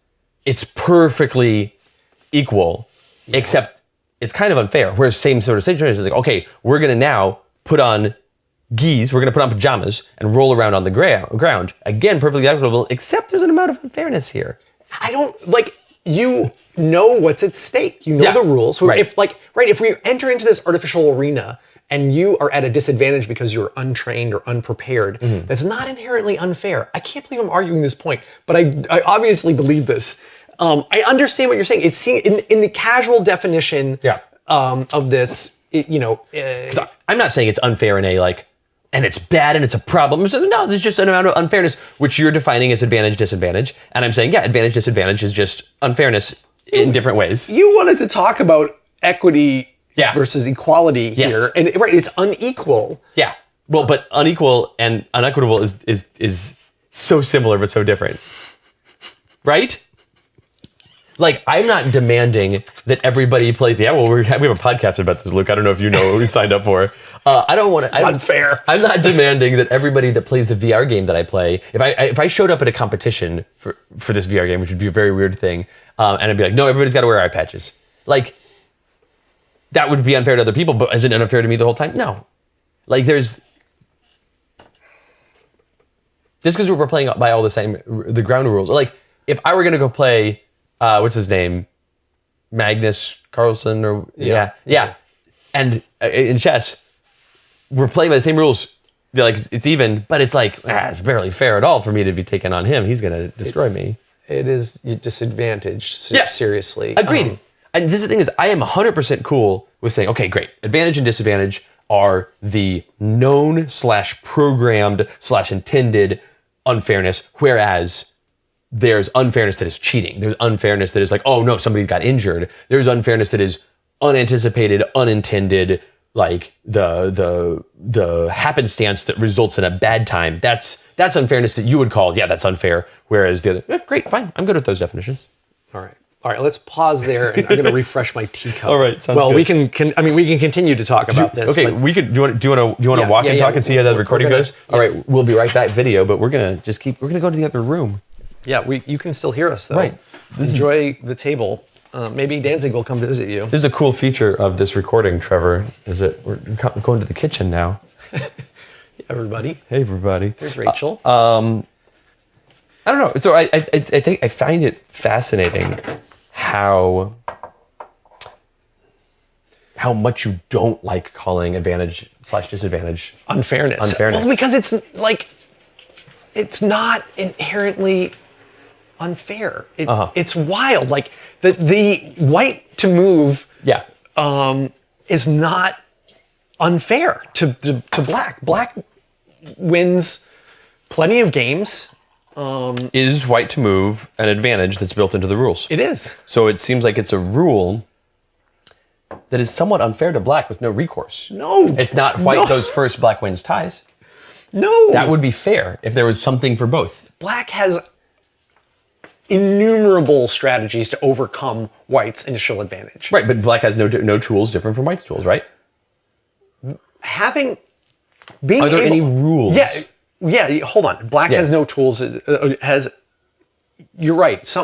It's perfectly equal, except it's kind of unfair. Whereas same sort of situation is like, okay, we're going to now put on we're going to put on pajamas and roll around on the ground. Again, perfectly equitable, except there's an amount of unfairness here. I don't, like, you know what's at stake. You know Yeah. the rules. Right. If we enter into this artificial arena and you are at a disadvantage because you're untrained or unprepared, that's not inherently unfair. I can't believe I'm arguing this point, but I obviously believe this. I understand what you're saying. It's in the casual definition of this, I'm not saying it's unfair in a like, and it's bad and it's a problem. So, no, there's just an amount of unfairness, which you're defining as advantage, disadvantage. And I'm saying, yeah, advantage, disadvantage is just unfairness in different ways. You wanted to talk about equity versus equality here. And it's unequal. Yeah. Well, but unequal and unequitable is so similar but so different. Right? Like, I'm not demanding that everybody plays. Yeah, well, we have a podcast about this, Luke. I don't know if you know what we signed up for. I don't want to. It's unfair. I'm not demanding that everybody that plays the VR game that I play. If I showed up at a competition for this VR game, which would be a very weird thing, and I'd be like, no, everybody's got to wear eye patches. Like, that would be unfair to other people, but is it unfair to me the whole time? No. Like, just because we're playing by all the ground rules. Like, if I were gonna go play. What's his name? Magnus Carlsen or yeah. And in chess, we're playing by the same rules. Like it's even, but it's like it's barely fair at all for me to be taking on him. He's gonna destroy me. It is disadvantaged. Seriously. Agreed. And this is the thing is, I am 100% cool with saying, okay, great. Advantage and disadvantage are the known / programmed / intended unfairness, whereas there's unfairness that is cheating. There's unfairness that is like, oh no, somebody got injured. There's unfairness that is unanticipated, unintended, like the happenstance that results in a bad time. That's unfairness that you would call, yeah, that's unfair. Whereas the other, great, fine, I'm good at those definitions. All right, let's pause there, and I'm going to refresh my teacup. All right, sounds good. We can continue to talk about this. Okay, we could. Do you want to walk and talk and see how the recording goes? All right, we'll be right back, video, but we're gonna go to the other room. Yeah, you can still hear us though. Right. Enjoy the table. Maybe Danzig will come visit you. This is a cool feature of this recording, Trevor, is that we're going to the kitchen now. Everybody. Hey, everybody. There's Rachel. I don't know. So I think I find it fascinating how much you don't like calling advantage / disadvantage unfairness. Well, because it's not inherently unfair. It's wild. Like the white to move is not unfair to black. Black wins plenty of games. Is white to move an advantage that's built into the rules? It is. So it seems like it's a rule that is somewhat unfair to black with no recourse. No. It's not white goes first, black wins ties. No. That would be fair if there was something for both. Black has innumerable strategies to overcome white's initial advantage. Right, but black has no tools different from white's tools, right? Are there any rules? Yeah. Hold on. Black has no tools. You're right.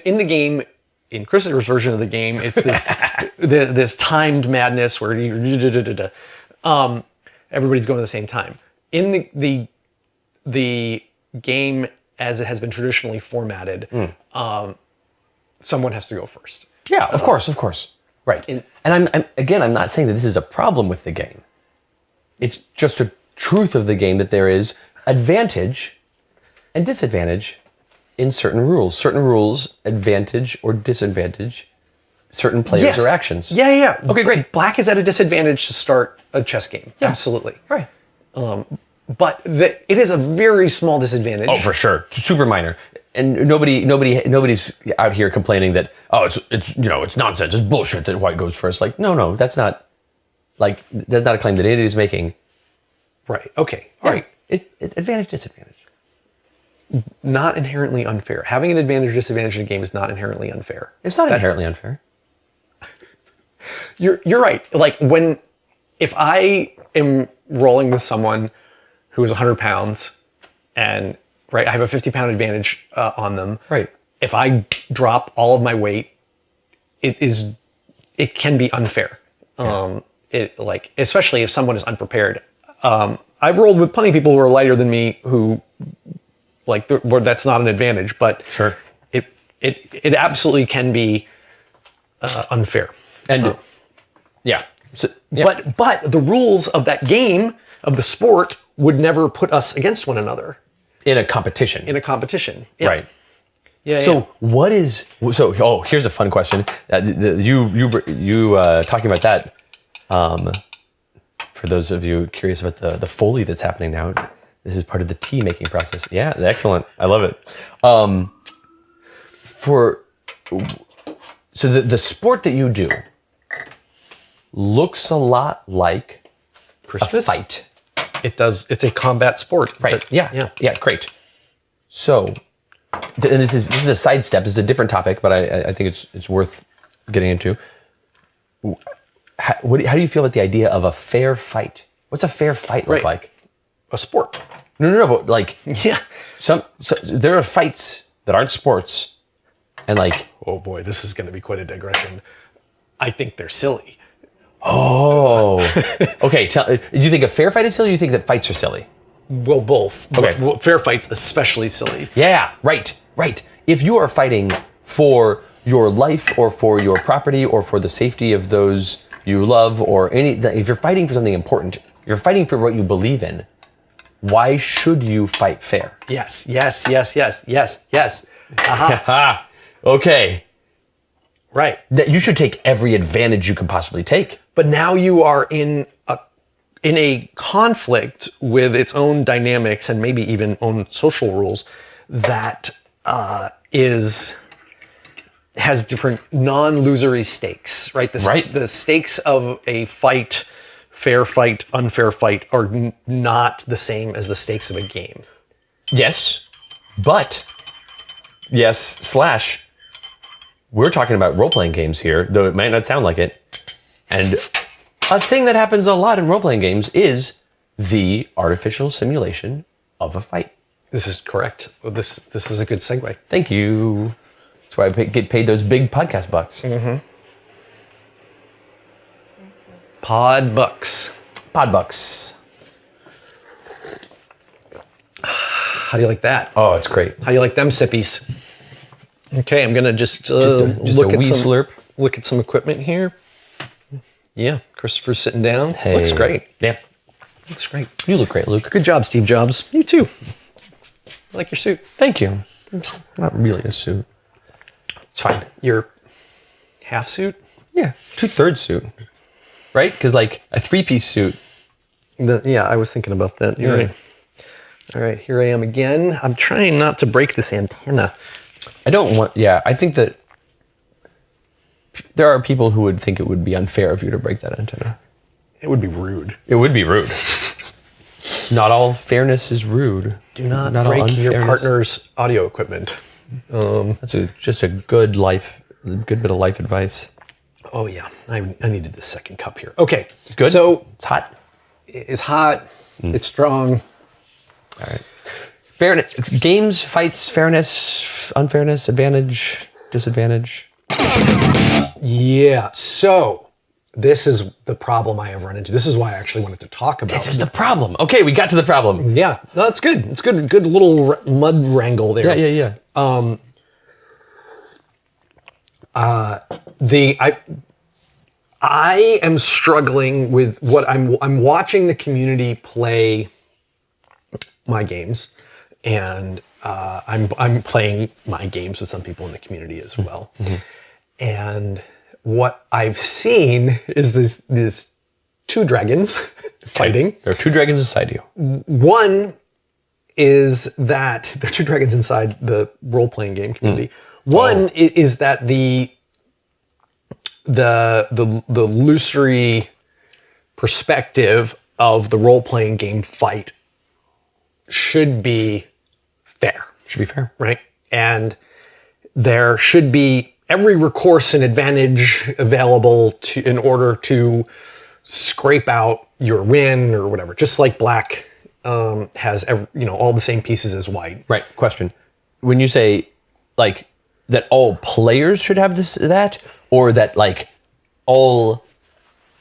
In the game, in Christopher's version of the game, it's this this timed madness where everybody's going at the same time. In the game as it has been traditionally formatted, someone has to go first. Yeah, of course. Right. And I'm not saying that this is a problem with the game. It's just a truth of the game that there is advantage and disadvantage in certain rules. Certain rules advantage or disadvantage certain players or actions. Yeah. Okay, great. Black is at a disadvantage to start a chess game. Yeah. Absolutely. Right. But it is a very small disadvantage. Oh, for sure, super minor, and nobody's out here complaining that it's nonsense, it's bullshit that white goes first. Like no, that's not a claim that anybody's making. Right. Okay. All right. It's advantage, disadvantage. Not inherently unfair. Having an advantage, disadvantage in a game is not inherently unfair. It's not inherently unfair. You're right. Like if I am rolling with someone who is 100 pounds and I have a 50-pound advantage on them. Right. If I drop all of my weight, it can be unfair. Yeah. Especially if someone is unprepared. I've rolled with plenty of people who are lighter than me who where that's not an advantage, but sure. It absolutely can be unfair. And So, yeah. But the rules of that game, of the sport, would never put us against one another in a competition. Yeah. Right. Yeah. So what is here's a fun question. You talking about that. For those of you curious about the Foley that's happening now, this is part of the tea making process. Yeah, excellent. I love it. So the sport that you do looks a lot like Christmas? a fight. It does. It's a combat sport. Right. Yeah. Great. So, and this is a sidestep. This is a different topic, but I think it's worth getting into. How do you feel about the idea of a fair fight? What's a fair fight look like? A sport. No, but like, Yeah. some there are fights that aren't sports, and like, Oh boy, this is going to be quite a digression. I think they're silly. oh, okay. Do you think a fair fight is silly? Or do you think that fights are silly? Well, both. Okay. But fair fights especially silly. Yeah, right. If you are fighting for your life or for your property or for the safety of those you love or if you're fighting for something important, you're fighting for what you believe in, why should you fight fair? Yes. Aha. Okay. Right. That you should take every advantage you can possibly take. But now you are in a conflict with its own dynamics and maybe even own social rules that has different non-losery stakes, right? The stakes of a fight, fair fight, unfair fight, are not the same as the stakes of a game. Yes, but we're talking about role-playing games here, though it might not sound like it. And a thing that happens a lot in role-playing games is the artificial simulation of a fight. This is correct. Well, this is a good segue. Thank you. That's why I get paid those big podcast bucks. Mm-hmm. Pod bucks. How do you like that? Oh, it's great. How do you like them sippies? Okay, I'm gonna just a wee slurp. Look at some equipment here. Yeah, Christopher's sitting down. Hey. Looks great. Yeah. Looks great. You look great, Luke. Good job, Steve Jobs. You too. I like your suit. Thank you. It's not really a suit. It's fine. Your half suit? Yeah. 2/3 suit. Right? Because like a 3-piece suit. Yeah, I was thinking about that. You're right. All right, here I am again. I'm trying not to break this antenna. I think that there are people who would think it would be unfair of you to break that antenna. It would be rude. It would be rude. Not all fairness is rude. Do not break your partner's audio equipment. That's just a good bit of life advice. Oh yeah, I needed the second cup here. Okay, Good. So It's hot. it's hot. It's strong. All right. Fairness, games, fights, fairness, unfairness, advantage, disadvantage. Yeah. So this is the problem I have run into. This is why I actually wanted to talk about. This is the problem. Okay, we got to the problem. Yeah, no, that's good. It's good. Good little mud wrangle there. Yeah. I am struggling with what I'm watching the community play my games, and I'm playing my games with some people in the community as well. Mm-hmm. And what I've seen is this two dragons fighting. There are two dragons inside you. One is that there are two dragons inside the role-playing game community. One is that the illusory perspective of the role-playing game fight should be fair. Should be fair. Right? And there should be every recourse and advantage available in order to scrape out your win or whatever. Just like black has all the same pieces as white. Right. Question. When you say like that all players should have that, or that like all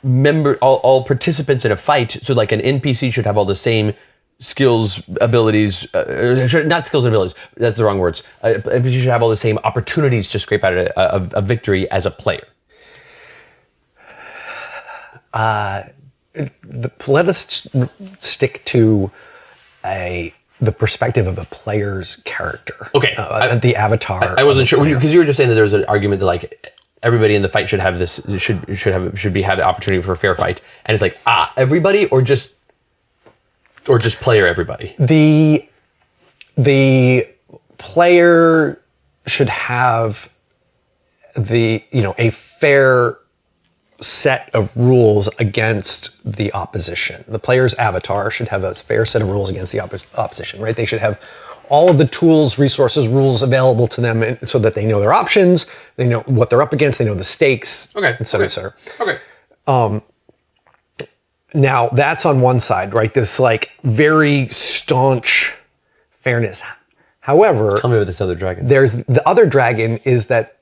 participants in a fight, so like an NPC should have all the same skills, abilities, not skills and abilities, that's the wrong words. NPC should have all the same opportunities to scrape out a victory as a player. let us stick to the perspective of a player's character. Okay. The avatar. I wasn't sure because you were just saying that there was an argument that like everybody in the fight should have this should have the opportunity for a fair fight, and it's like everybody or just player everybody. The player should have a fair set of rules against the opposition. The player's avatar should have a fair set of rules against the opposition, right? They should have all of the tools, resources, rules available to them so that they know their options, they know what they're up against, they know the stakes, et cetera, et cetera. Okay. Now, that's on one side, right? This like very staunch fairness. However, tell me about this other dragon. There's the other dragon is that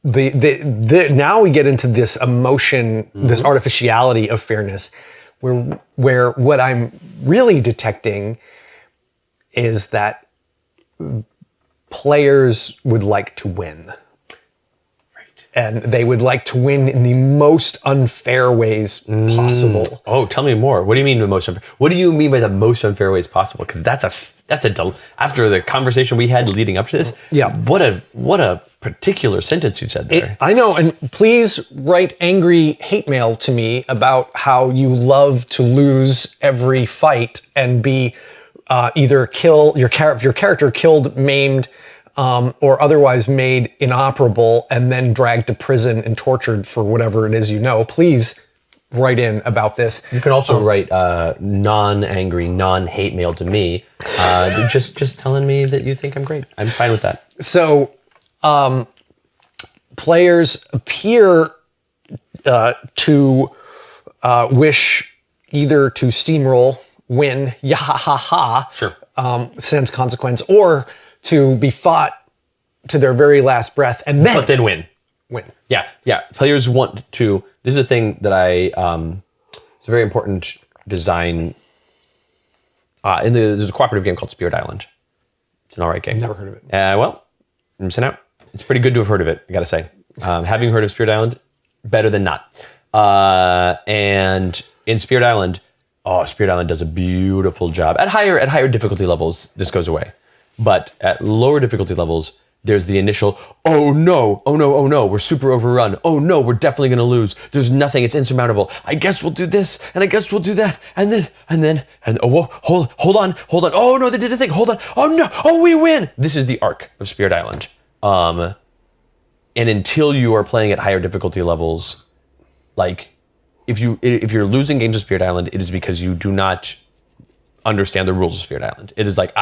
now we get into this emotion, this artificiality of fairness, where what I'm really detecting is that players would like to win. Right. And they would like to win in the most unfair ways possible. Oh, tell me more. What do you mean the most unfair? What do you mean by the most unfair ways possible? Because after the conversation we had leading up to this, what a particular sentence you said there. I know, and please write angry hate mail to me about how you love to lose every fight and be either kill your character killed, maimed, or otherwise made inoperable and then dragged to prison and tortured for whatever it is please write in about this. You can also write non-angry, non-hate mail to me, just telling me that you think I'm great. I'm fine with that. So, players appear to wish either to steamroll, win, yahahaha, sure, sense consequence, or to be fought to their very last breath and then win. Yeah. Players want to. This is a thing that it's a very important design. There's a cooperative game called Spirit Island. It's an alright game. Never heard of it. Well, I'm missing out. It's pretty good to have heard of it, I gotta say. Having heard of Spirit Island, better than not. And in Spirit Island does a beautiful job. At higher difficulty levels, this goes away. But at lower difficulty levels, there's the initial, oh no, we're super overrun. Oh no, we're definitely gonna lose. There's nothing, it's insurmountable. I guess we'll do this, and I guess we'll do that, and hold on. Oh no, they did a thing, hold on. Oh no, oh we win. This is the arc of Spirit Island. And until you are playing at higher difficulty levels, like if you're losing games of Spirit Island, it is because you do not understand the rules of Spirit Island. It is like,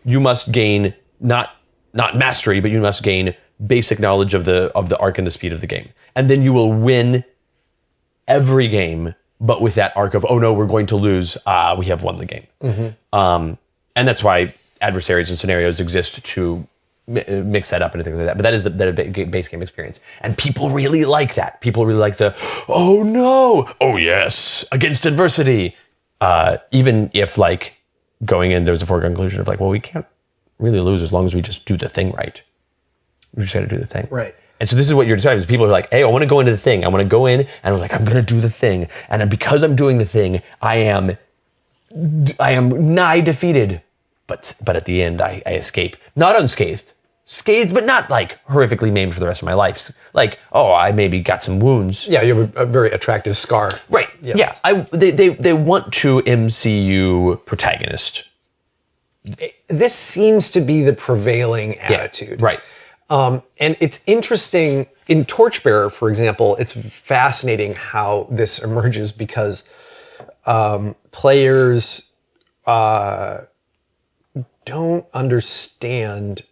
you must gain not mastery, but you must gain basic knowledge of the arc and the speed of the game. And then you will win every game, but with that arc of, oh no, we're going to lose, we have won the game. Mm-hmm. And that's why adversaries and scenarios exist to mix that up and things like that. But that is the base game experience. And people really like that. People really like the, oh no, oh yes, against adversity. Even if like going in, there's a foregone conclusion of like, well, we can't really lose as long as we just do the thing right. We just got to do the thing. Right. And so this is what you're deciding. Is people are like, hey, I want to go into the thing. I want to go in and I'm like, I'm going to do the thing. And because I'm doing the thing, I am nigh defeated. But at the end, I escape. Not unscathed. Scathed, but not like horrifically maimed for the rest of my life. Like, oh, I maybe got some wounds. Yeah, you have a very attractive scar. Right. Yeah. They want to MCU protagonist. This seems to be the prevailing attitude. Yeah, right. And it's interesting, in Torchbearer, for example, it's fascinating how this emerges because players don't understand,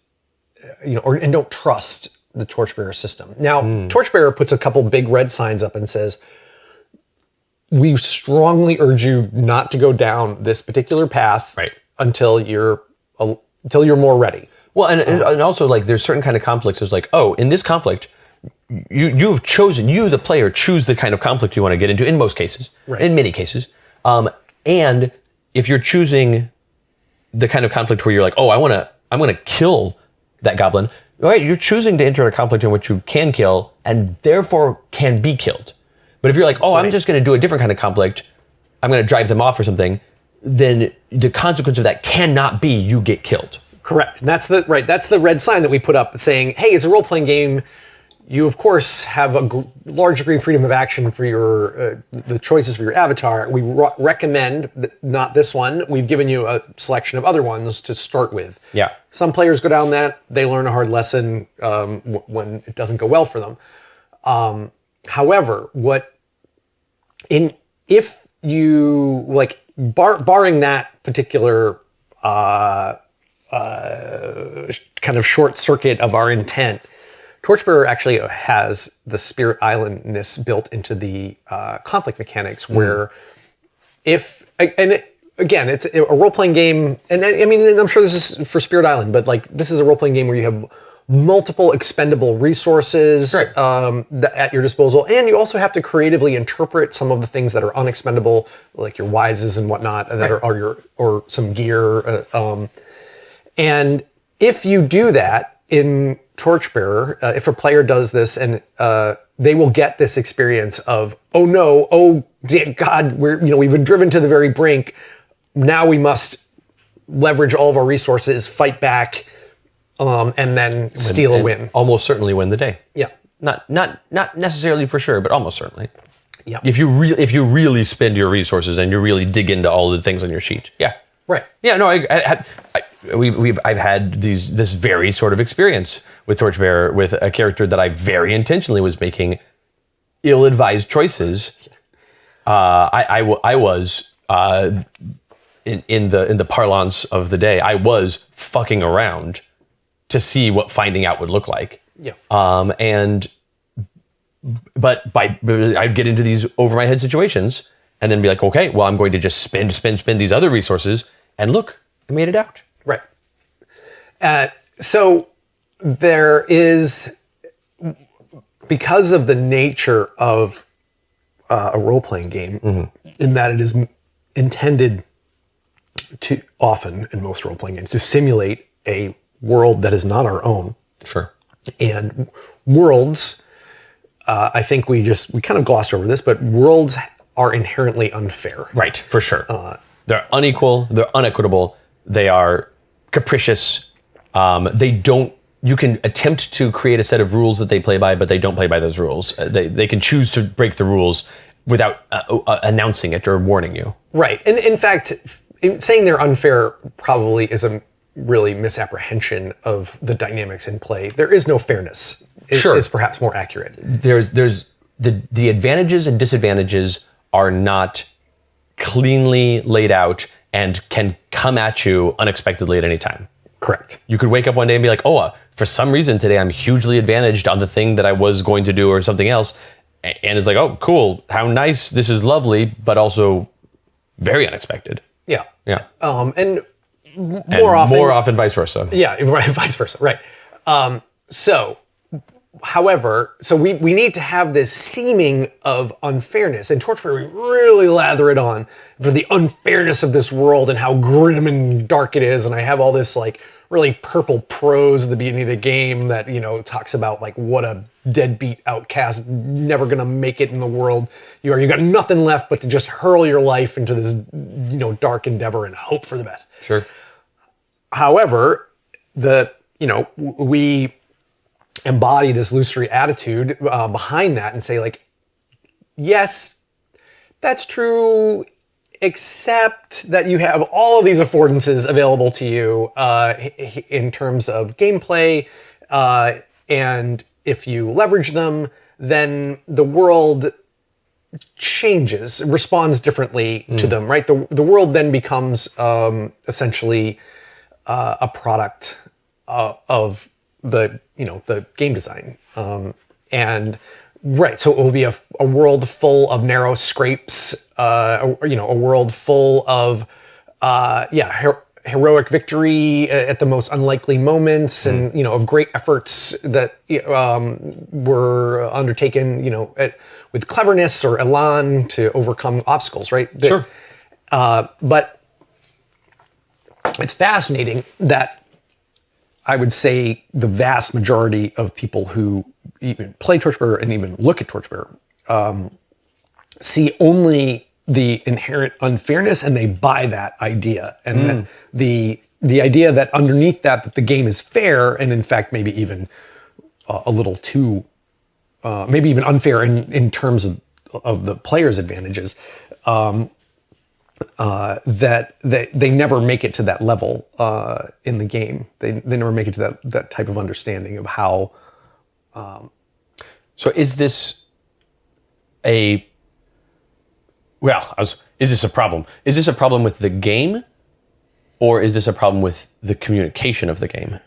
and don't trust the Torchbearer system. Now, Torchbearer puts a couple big red signs up and says, we strongly urge you not to go down this particular path until you're more ready. Well, and also like there's certain kind of conflicts. There's like, oh, in this conflict, you've chosen, you the player choose the kind of conflict you want to get into in most cases, in many cases. And if you're choosing the kind of conflict where you're like, oh, I'm gonna kill that goblin. All right, you're choosing to enter a conflict in which you can kill and therefore can be killed. But if you're like, oh, I'm just going to do a different kind of conflict, I'm going to drive them off or something, then the consequence of that cannot be you get killed. Correct. And that's the red sign that we put up saying, hey, it's a role-playing game. You, of course, have a large degree of freedom of action for your the choices for your avatar. We recommend, not this one, we've given you a selection of other ones to start with. Yeah. Some players go down that, they learn a hard lesson when it doesn't go well for them. However, if you, like, barring that particular kind of short circuit of our intent, Torchbearer actually has the Spirit Islandness built into the conflict mechanics, where it's a role-playing game, and I mean, I'm sure this is for Spirit Island, but like this is a role-playing game where you have multiple expendable resources at your disposal, and you also have to creatively interpret some of the things that are unexpendable, like your wises and whatnot, that or some gear, and if you do that in Torchbearer, if a player does this, and they will get this experience of, oh no, oh dear God, we've been driven to the very brink. Now we must leverage all of our resources, fight back, and then steal a win. Almost certainly win the day. Yeah, not necessarily for sure, but almost certainly. Yeah. If you really spend your resources and you really dig into all the things on your sheet. Yeah. Right. Yeah. No. I've had this very sort of experience with Torchbearer with a character that I very intentionally was making ill-advised choices. I was in the parlance of the day, I was fucking around to see what finding out would look like. Yeah. But I'd get into these over my head situations and then be like, okay, well, I'm going to just spend these other resources, and look, I made it out. Right. So there is, because of the nature of a role-playing game, in that it is intended to, often in most role-playing games, to simulate a world that is not our own. Sure. And worlds, I think we kind of glossed over this, but worlds are inherently unfair. Right, for sure. They're unequal, they're unequitable, they are capricious. You can attempt to create a set of rules that they play by, but they don't play by those rules. They can choose to break the rules without announcing it or warning you. Right. And in fact, saying they're unfair probably is a really misapprehension of the dynamics in play. There is no fairness. Is perhaps more accurate. There's the advantages and disadvantages are not cleanly laid out and can come at you unexpectedly at any time. Correct. You could wake up one day and be like, oh, for some reason today I'm hugely advantaged on the thing that I was going to do or something else. And it's like, oh, cool. How nice. This is lovely, but also very unexpected. Yeah. Yeah. And more often vice versa. Yeah, right, vice versa. Right. However, we need to have this seeming of unfairness. In Torchbearer, we really lather it on for the unfairness of this world and how grim and dark it is. And I have all this like really purple prose at the beginning of the game that, talks about like what a deadbeat outcast, never gonna make it in the world. You got nothing left but to just hurl your life into this, dark endeavor and hope for the best. Sure. However, we embody this illusory attitude behind that and say like, yes, that's true, except that you have all of these affordances available to you in terms of gameplay, and if you leverage them, then the world changes, responds differently to them, right? The world then becomes essentially a product of the game design, and right. So it will be a world full of narrow scrapes, a world full of heroic victory at the most unlikely moments, and of great efforts that were undertaken, with cleverness or elan to overcome obstacles. Right. Sure. But it's fascinating that I would say the vast majority of people who even play Torchbearer and even look at Torchbearer see only the inherent unfairness, and they buy that idea, and that the idea that underneath that the game is fair, and in fact maybe even a little too, maybe even unfair in terms of the player's advantages, that they never make it to that level in the game. They never make it to that type of understanding of how. So is this is this a problem? Is this a problem with the game, or is this a problem with the communication of the game?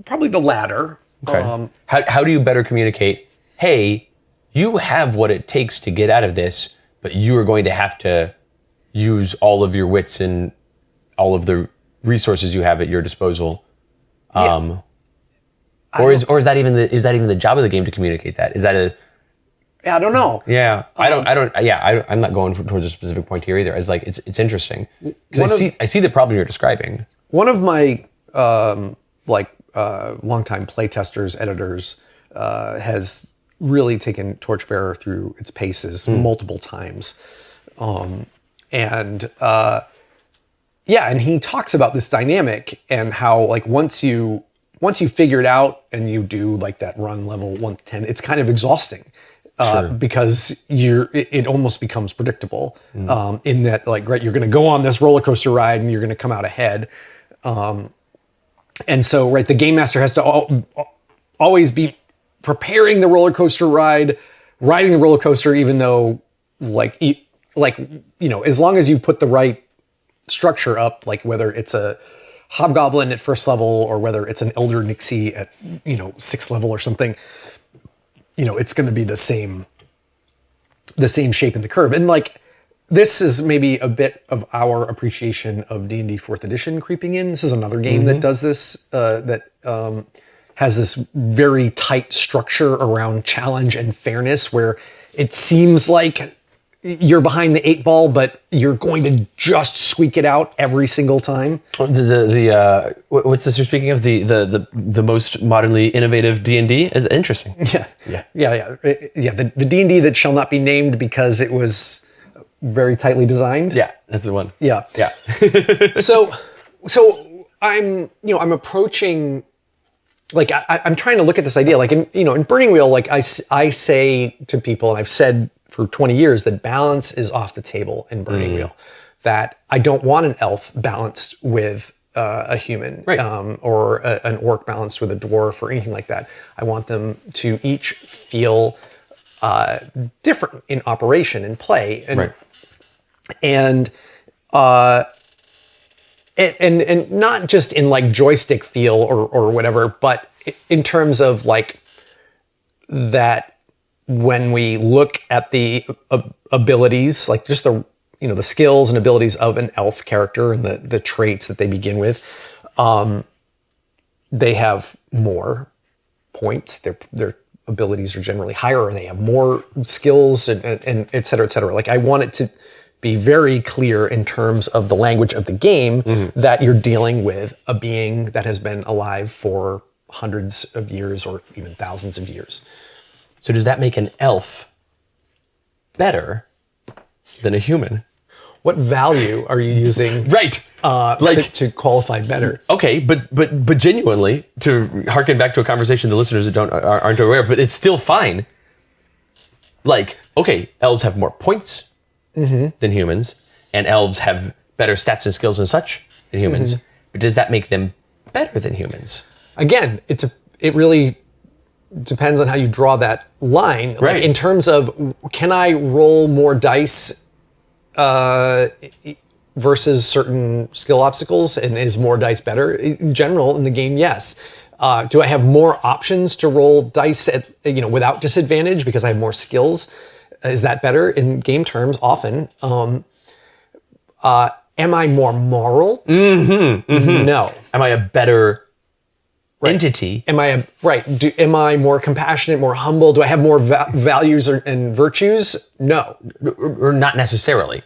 Probably the latter. Okay. How do you better communicate? Hey, you have what it takes to get out of this, but you are going to have to use all of your wits and all of the resources you have at your disposal. Or is that even the job of the game to communicate that? Is that I don't know. Yeah, I'm not going towards a specific point here either. It's like it's interesting because I see the problem you're describing. One of my longtime playtesters, editors, has really taken Torchbearer through its paces multiple times, and he talks about this dynamic and how like once you figure it out and you do like that run level 1 to 10, it's kind of exhausting. Because it almost becomes predictable in that, like, right, you're going to go on this roller coaster ride and you're going to come out ahead. And so, right, the game master has to always be preparing the roller coaster ride, riding the roller coaster, even though, as long as you put the right structure up, like whether it's a hobgoblin at first level or whether it's an elder nixie at, 6th level or something, it's going to be the same shape in the curve. And like, this is maybe a bit of our appreciation of D&D 4th edition creeping in. This is another game that does this, has this very tight structure around challenge and fairness, where it seems like you're behind the 8 ball, but you're going to just squeak it out every single time. What's this you're speaking of? The most modernly innovative D&D is interesting. Yeah. The D&D that shall not be named because it was very tightly designed. Yeah, that's the one. Yeah. So I'm approaching, like, I'm trying to look at this idea, like in Burning Wheel, like I say to people, and I've said for 20 years, that balance is off the table in Burning Wheel. That I don't want an elf balanced with a human, right. Or an orc balanced with a dwarf or anything like that. I want them to each feel different in operation and play, and not just in like joystick feel or whatever, but in terms of like that. When we look at the abilities, like just the skills and abilities of an elf character and the traits that they begin with, they have more points. Their abilities are generally higher, and they have more skills and et cetera, et cetera. Like, I want it to be very clear in terms of the language of the game that you're dealing with a being that has been alive for hundreds of years or even thousands of years. So does that make an elf better than a human? What value are you using? Right. To qualify better. Okay, but genuinely, to harken back to a conversation the listeners that aren't aware of, but it's still fine. Like, okay, elves have more points than humans, and elves have better stats and skills and such than humans. But does that make them better than humans? Again, it really depends on how you draw that line. Right. Like, in terms of, can I roll more dice versus certain skill obstacles, and is more dice better? In general, in the game, yes. Do I have more options to roll dice without disadvantage because I have more skills? Is that better in game terms? Often. Am I more moral? No. Am I a better entity? Am I more compassionate, more humble? Do I have more values and virtues? No, or not necessarily,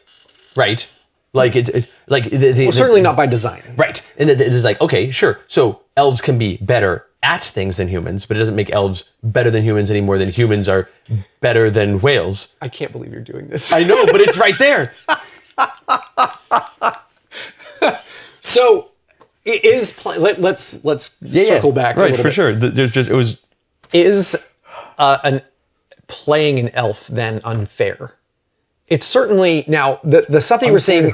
right? Like it's like certainly not by design, right? And it's like, okay, sure. So elves can be better at things than humans, but it doesn't make elves better than humans any more than humans are better than whales. I can't believe you're doing this. I know, but it's right there. So it is. Let's circle back. Right, a little for bit. sure. Is playing an elf then unfair? It's certainly now the stuff that you were saying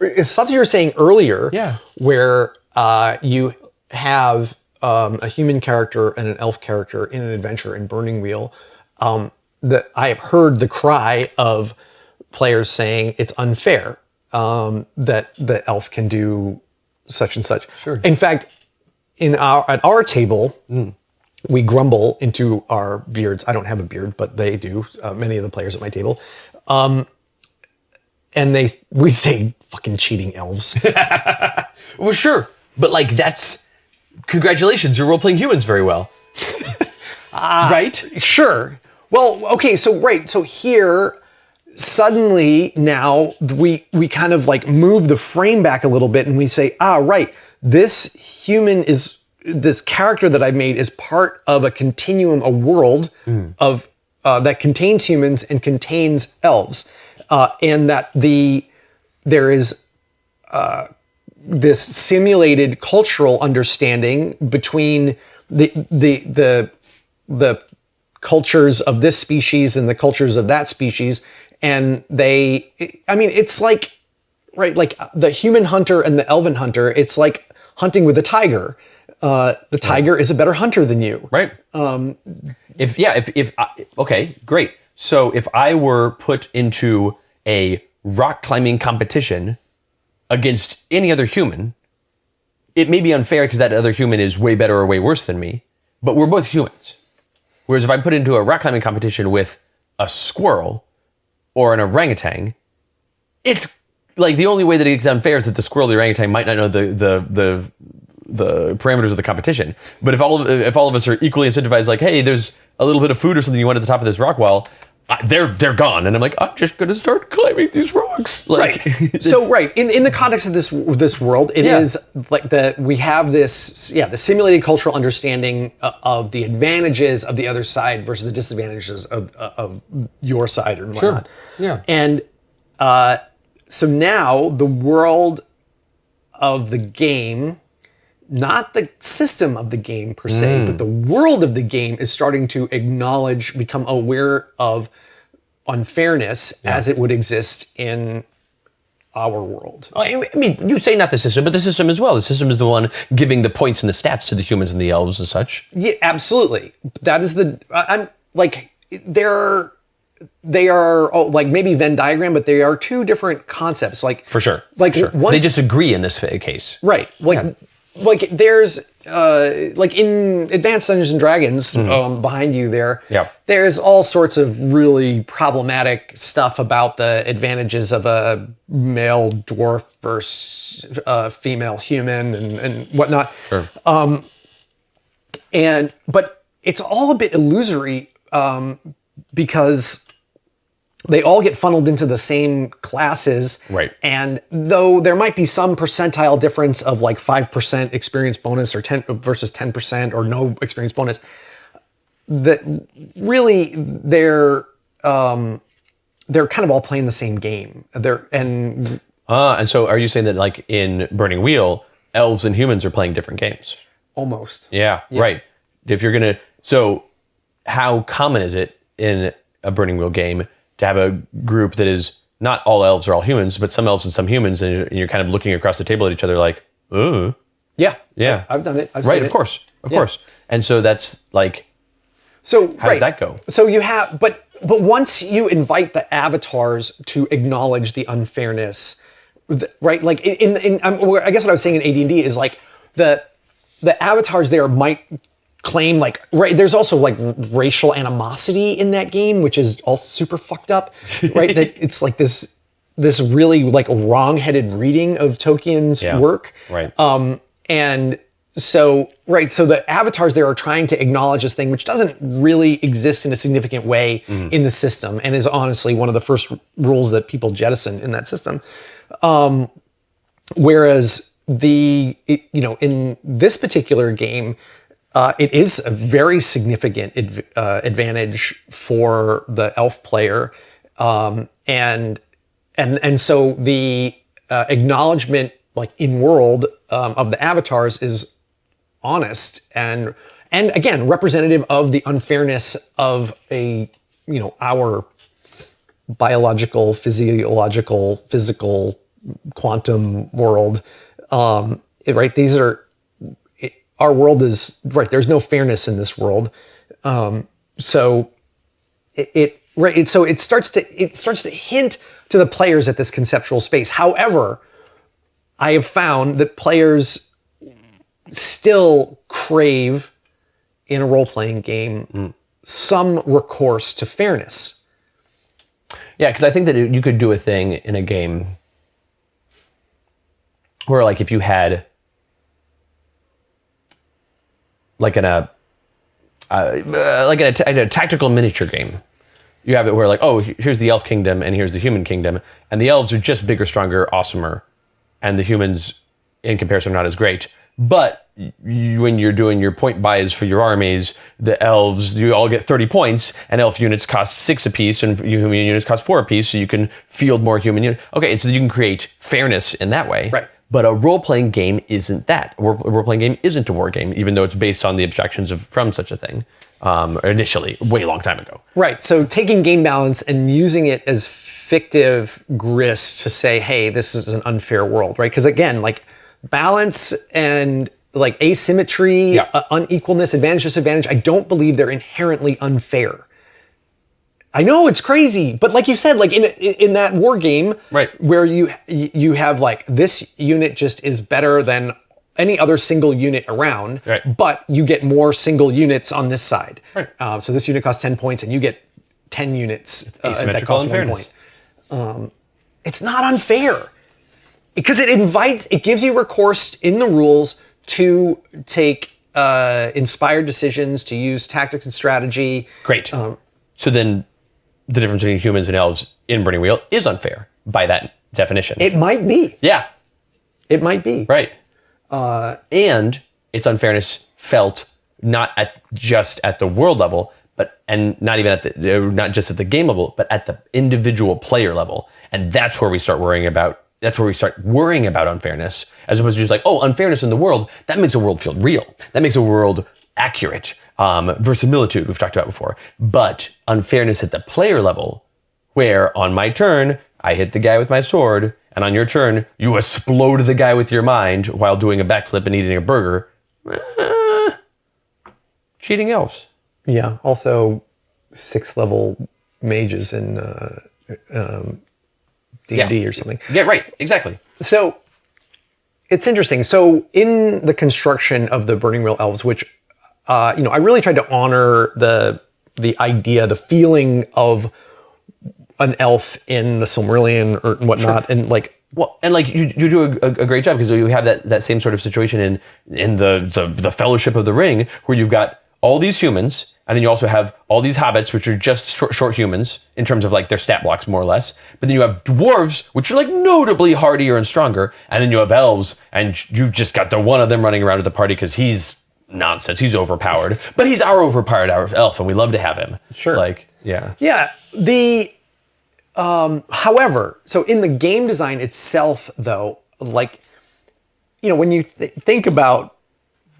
is stuff you were saying earlier. Yeah. Where you have a human character and an elf character in an adventure in Burning Wheel. That I have heard the cry of players saying it's unfair that the elf can do such and such. Sure. In fact, at our table, we grumble into our beards. I don't have a beard, but they do. Many of the players at my table, and we say fucking cheating elves. Well, sure, but like that's congratulations, you're role-playing humans very well, right? Sure. Well, okay. So here, suddenly now we kind of like move the frame back a little bit, and we say, right, this character that I made is part of a continuum, a world of that contains humans and contains elves, and that there is this simulated cultural understanding between the cultures of this species and the cultures of that species, and it's like, right, like the human hunter and the elven hunter. It's like hunting with a tiger. The tiger is a better hunter than you. Right. Okay, great. So if I were put into a rock climbing competition against any other human, it may be unfair because that other human is way better or way worse than me, but we're both humans. Whereas if I put into a rock climbing competition with a squirrel or an orangutan, it's like the only way that it's unfair is that the squirrel or the orangutan might not know the parameters of the competition. But if all of us are equally incentivized, like, hey, there's a little bit of food or something you want at the top of this rock wall, they're gone, and I'm like, I'm just gonna start climbing these rocks. Like, right. So right in the context of this world, it is like that we have the simulated cultural understanding of the advantages of the other side versus the disadvantages of your side and whatnot. Sure. Yeah. And so now the world of the game, not the system of the game per se, but the world of the game is starting to become aware of unfairness as it would exist in our world. I mean, you say not the system, but the system as well. The system is the one giving the points and the stats to the humans and the elves and such. Yeah, absolutely. That is I'm like, they are like maybe Venn diagram, but they are two different concepts. Like for sure. Like for sure. They disagree in this case. Right. Like there's like in Advanced Dungeons and Dragons behind you there. Yeah. There's all sorts of really problematic stuff about the advantages of a male dwarf versus a female human and whatnot. Sure. But it's all a bit illusory because they all get funneled into the same classes. Right. And though there might be some percentile difference of like 5% experience bonus or 10 versus 10% or no experience bonus, that really they're kind of all playing the same game. And so are you saying that like in Burning Wheel, elves and humans are playing different games? Almost. Yeah. Right. If you're so how common is it in a Burning Wheel game to have a group that is not all elves or all humans, but some elves and some humans, and you're kind of looking across the table at each other like, ooh. Yeah. Yeah. I've done it. Right, of course. Of course. And so that's like, so how does that go? So you have, but once you invite the avatars to acknowledge the unfairness, right? Like I guess what I was saying in AD&D is like the avatars there might claim like, right, there's also like racial animosity in that game, which is all super fucked up, right? That it's like this really like wrong-headed reading of Tolkien's work. Right. And so the avatars there are trying to acknowledge this thing, which doesn't really exist in a significant way in the system, and is honestly one of the first rules that people jettison in that system. Whereas in this particular game, it is a very significant advantage for the elf player, and so the acknowledgement, like in world, of the avatars is honest and again representative of the unfairness of our biological, physiological, physical, quantum world. Right? These are our world is right. There's no fairness in this world. So it starts to hint to the players at this conceptual space. However, I have found that players still crave in a role-playing game some recourse to fairness. Yeah, because I think that you could do a thing in a game where, like, if you had, like in a tactical miniature game, you have it where, like, oh, here's the elf kingdom and here's the human kingdom, and the elves are just bigger, stronger, awesomer, and the humans, in comparison, are not as great. But when you're doing your point buys for your armies, the elves, you all get 30 points, and elf units cost 6 apiece, and human units cost 4 apiece, so you can field more human units. Okay, and so you can create fairness in that way. Right. But a role-playing game isn't that. A role-playing game isn't a war game, even though it's based on the abstractions from such a thing, initially, way long time ago. Right, so taking game balance and using it as fictive grist to say, hey, this is an unfair world, right? Because again, like, balance and like asymmetry, unequalness, advantage, disadvantage, I don't believe they're inherently unfair. I know it's crazy, but like you said, like in that war game, right, where you have like this unit just is better than any other single unit around, right, but you get more single units on this side. Right. So this unit costs 10 points and you get 10 units. It's asymmetrical that cost unfairness. 1 point. It's not unfair. Because it gives you recourse in the rules to take inspired decisions, to use tactics and strategy. Great. So then the difference between humans and elves in Burning Wheel is unfair by that definition. It might be. Yeah. It might be. Right. And its unfairness felt not just at the world level, and not even not just at the game level, but at the individual player level. And that's where we start worrying about unfairness, as opposed to just like, oh, unfairness in the world, that makes a world feel real. That makes a world accurate. Verisimilitude, we've talked about before. But unfairness at the player level, where on my turn, I hit the guy with my sword, and on your turn, you explode the guy with your mind while doing a backflip and eating a burger. Cheating elves. Yeah, also 6th level mages in D&D or something. Yeah, right, exactly. So it's interesting. So in the construction of the Burning Wheel Elves, which I really tried to honor the idea, the feeling of an elf in the Silmarillion or whatnot, sure. And like. Well, and like you do a great job, because you have that same sort of situation in the Fellowship of the Ring, where you've got all these humans, and then you also have all these hobbits, which are just short humans in terms of like their stat blocks, more or less. But then you have dwarves, which are like notably hardier and stronger. And then you have elves, and you've just got the one of them running around at the party because he's nonsense. He's overpowered. But he's our overpowered elf, and we love to have him. Sure. Like, yeah. Yeah. However, so in the game design itself, though, like, when you think about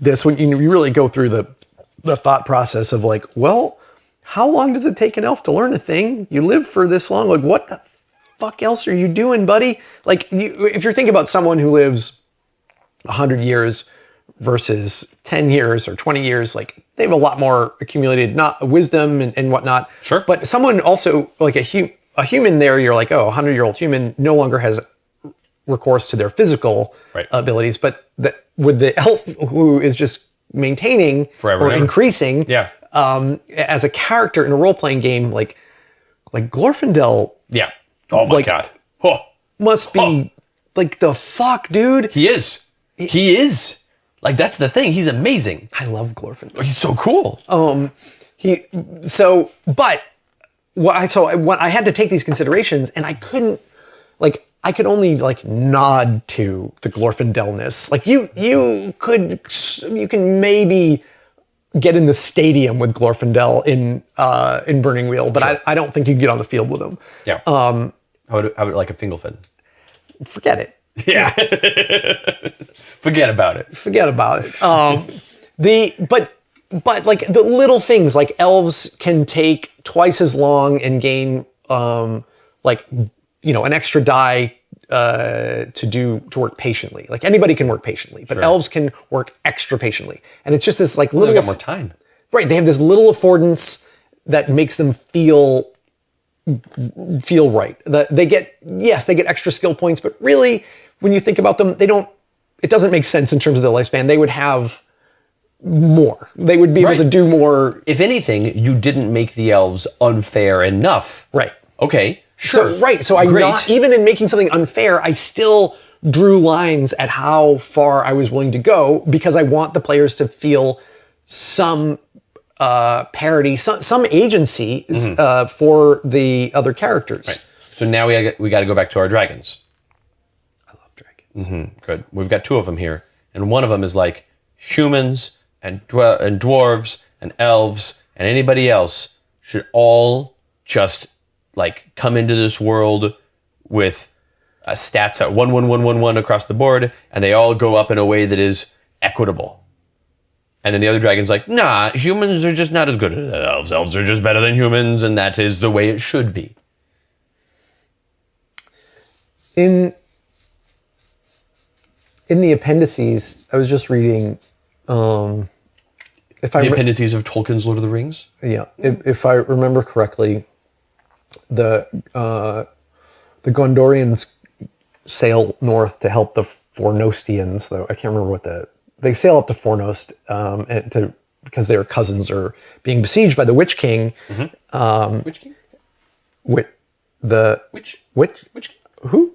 this, when you really go through the thought process of like, well, how long does it take an elf to learn a thing? You live for this long. Like, what the fuck else are you doing, buddy? Like, if you're thinking about someone who lives 100 years versus 10 years or 20 years, like, they have a lot more accumulated wisdom and whatnot. Sure. But someone also, like a human there, you're like, oh, a 100-year-old human no longer has recourse to their physical abilities. But with the elf who is just maintaining forever or increasing, as a character in a role-playing game, like Glorfindel, oh my god, must be like, the fuck, dude. He is like, that's the thing. He's amazing. I love Glorfindel. He's so cool. But what I had to take these considerations, and I couldn't, like, I could only like nod to the Glorfindel-ness. Like you can maybe get in the stadium with Glorfindel in Burning Wheel, but I don't think you can get on the field with him. Yeah. How about like a Fingelfin? Forget it. Yeah. Forget about it. But like the little things, like elves can take twice as long and gain an extra die to work patiently. Like anybody can work patiently, but elves can work extra patiently. And it's just this like little... They got more time. Right. They have this little affordance that makes them feel right. They get extra skill points, but really when you think about them, it doesn't make sense in terms of their lifespan. They would have more. They would be able to do more. If anything, you didn't make the elves unfair enough. Right. Okay. Sure. So even in making something unfair, I still drew lines at how far I was willing to go because I want the players to feel some parity, some agency for the other characters. Right. So now we got to go back to our dragons. I love dragons. Good. We've got 2 of them here, and one of them is like humans and dwarves and elves and anybody else should all just like come into this world with stats at 1 1 1 1 1 across the board, and they all go up in a way that is equitable. And then the other dragon's like, nah, humans are just not as good as elves. Elves are just better than humans, and that is the way it should be. In the appendices, I was just reading. The appendices of Tolkien's Lord of the Rings? Yeah. If I remember correctly, the Gondorians sail north to help the Fornostians, though I can't remember they sail up to Fornost because their cousins are being besieged by the Witch King. Mm-hmm. Which king? Which? Which king? Who?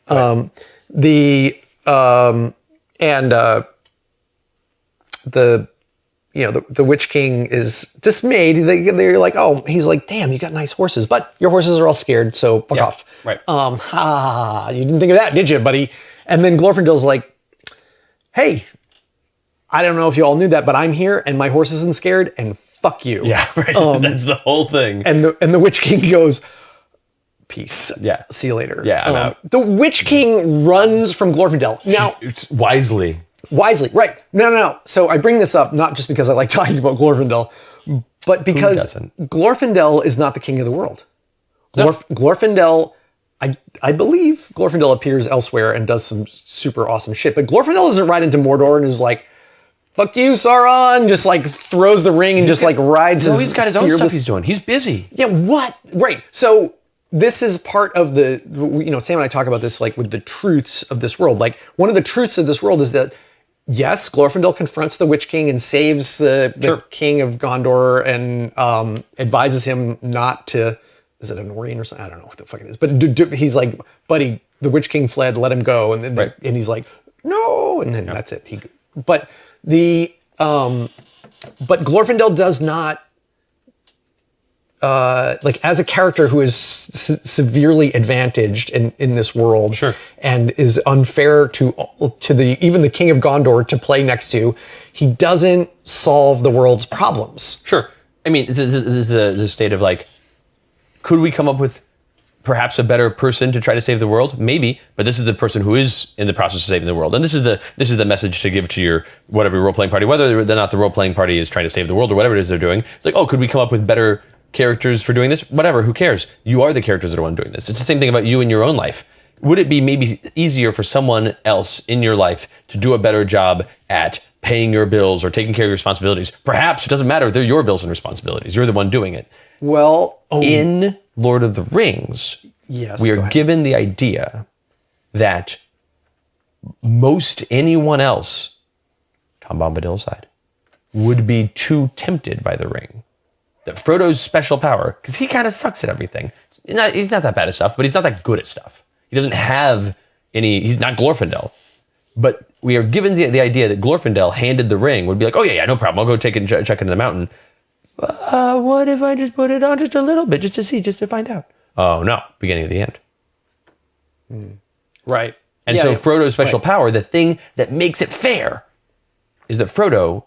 The Witch King is dismayed. They're like, oh, he's like, damn, you got nice horses, but your horses are all scared, so fuck off. Right. You didn't think of that, did you, buddy? And then Glorfindel's like, hey, I don't know if you all knew that, but I'm here and my horse isn't scared, and fuck you. Yeah, right. That's the whole thing. And the Witch King goes, peace. Yeah. See you later. Yeah, I'm out. The Witch King runs from Glorfindel. Now, Wisely, right. No. So I bring this up not just because I like talking about Glorfindel, but because Glorfindel is not the king of the world. No. Glorfindel, I believe Glorfindel appears elsewhere and does some super awesome shit, but Glorfindel doesn't ride into Mordor and is like, fuck you, Sauron, just like throws the ring and just like rides his... No, he's got his own stuff he's doing. He's busy. Yeah, what? Right. So this is part of the, Sam and I talk about this like with the truths of this world. Like one of the truths of this world is that, yes, Glorfindel confronts the Witch King and saves the king of Gondor and advises him not to, is it a Noreen or something? I don't know what the fuck it is. But he's like, buddy, the Witch King fled, let him go. And then and he's like, no. And then that's it. But Glorfindel does not, as a character who is severely advantaged in this world, and is unfair to even the King of Gondor to play next to, he doesn't solve the world's problems. Sure. I mean, this is a state of like, could we come up with perhaps a better person to try to save the world? Maybe, but this is the person who is in the process of saving the world, and this is the message to give to your whatever role playing party, whether or not the role playing party is trying to save the world or whatever it is they're doing. It's like, oh, could we come up with better characters for doing this? Whatever, who cares? You are the characters that are one doing this. It's the same thing about you in your own life. Would it be maybe easier for someone else in your life to do a better job at paying your bills or taking care of your responsibilities? Perhaps it doesn't matter. They're your bills and responsibilities. You're the one doing it. Well, in Lord of the Rings, yes, we are given the idea that most anyone else, Tom Bombadil aside, would be too tempted by the ring. That Frodo's special power, because he kind of sucks at everything. He's not that bad at stuff, but he's not that good at stuff. He doesn't have any, he's not Glorfindel. But we are given the idea that Glorfindel handed the ring, would be like, oh yeah, no problem, I'll go take it and check into the mountain. What if I just put it on just a little bit, just to see, just to find out? Oh no, beginning of the end. Right. And so Frodo's special power, the thing that makes it fair, is that Frodo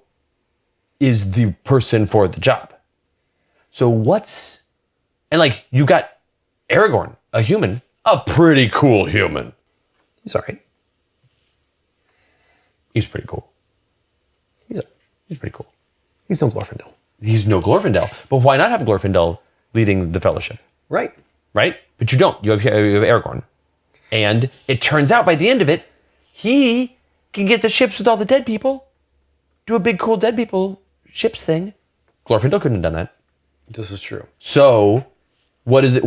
is the person for the job. So and like you got Aragorn, a human, a pretty cool human. He's all right. He's pretty cool. He's pretty cool. He's no Glorfindel. He's no Glorfindel. But why not have Glorfindel leading the Fellowship? Right. Right? But you don't. You have Aragorn. And it turns out by the end of it, he can get the ships with all the dead people. Do a big cool dead people ships thing. Glorfindel couldn't have done that. This is true. So what are the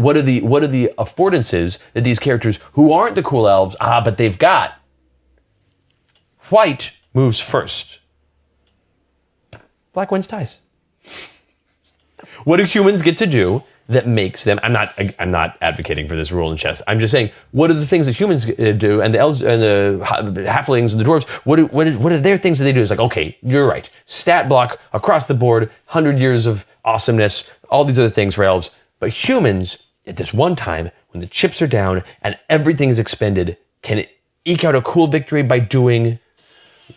affordances that these characters who aren't the cool elves, but they've got? White moves first. Black wins ties. What do humans get to do that makes them? I'm not advocating for this rule in chess. I'm just saying, what are the things that humans do, and the elves and the halflings and the dwarves? What are their things that they do? It's like, okay, you're right. Stat block across the board, 100 years of awesomeness, all these other things for elves. But humans, at this one time, when the chips are down and everything is expended, can eke out a cool victory by doing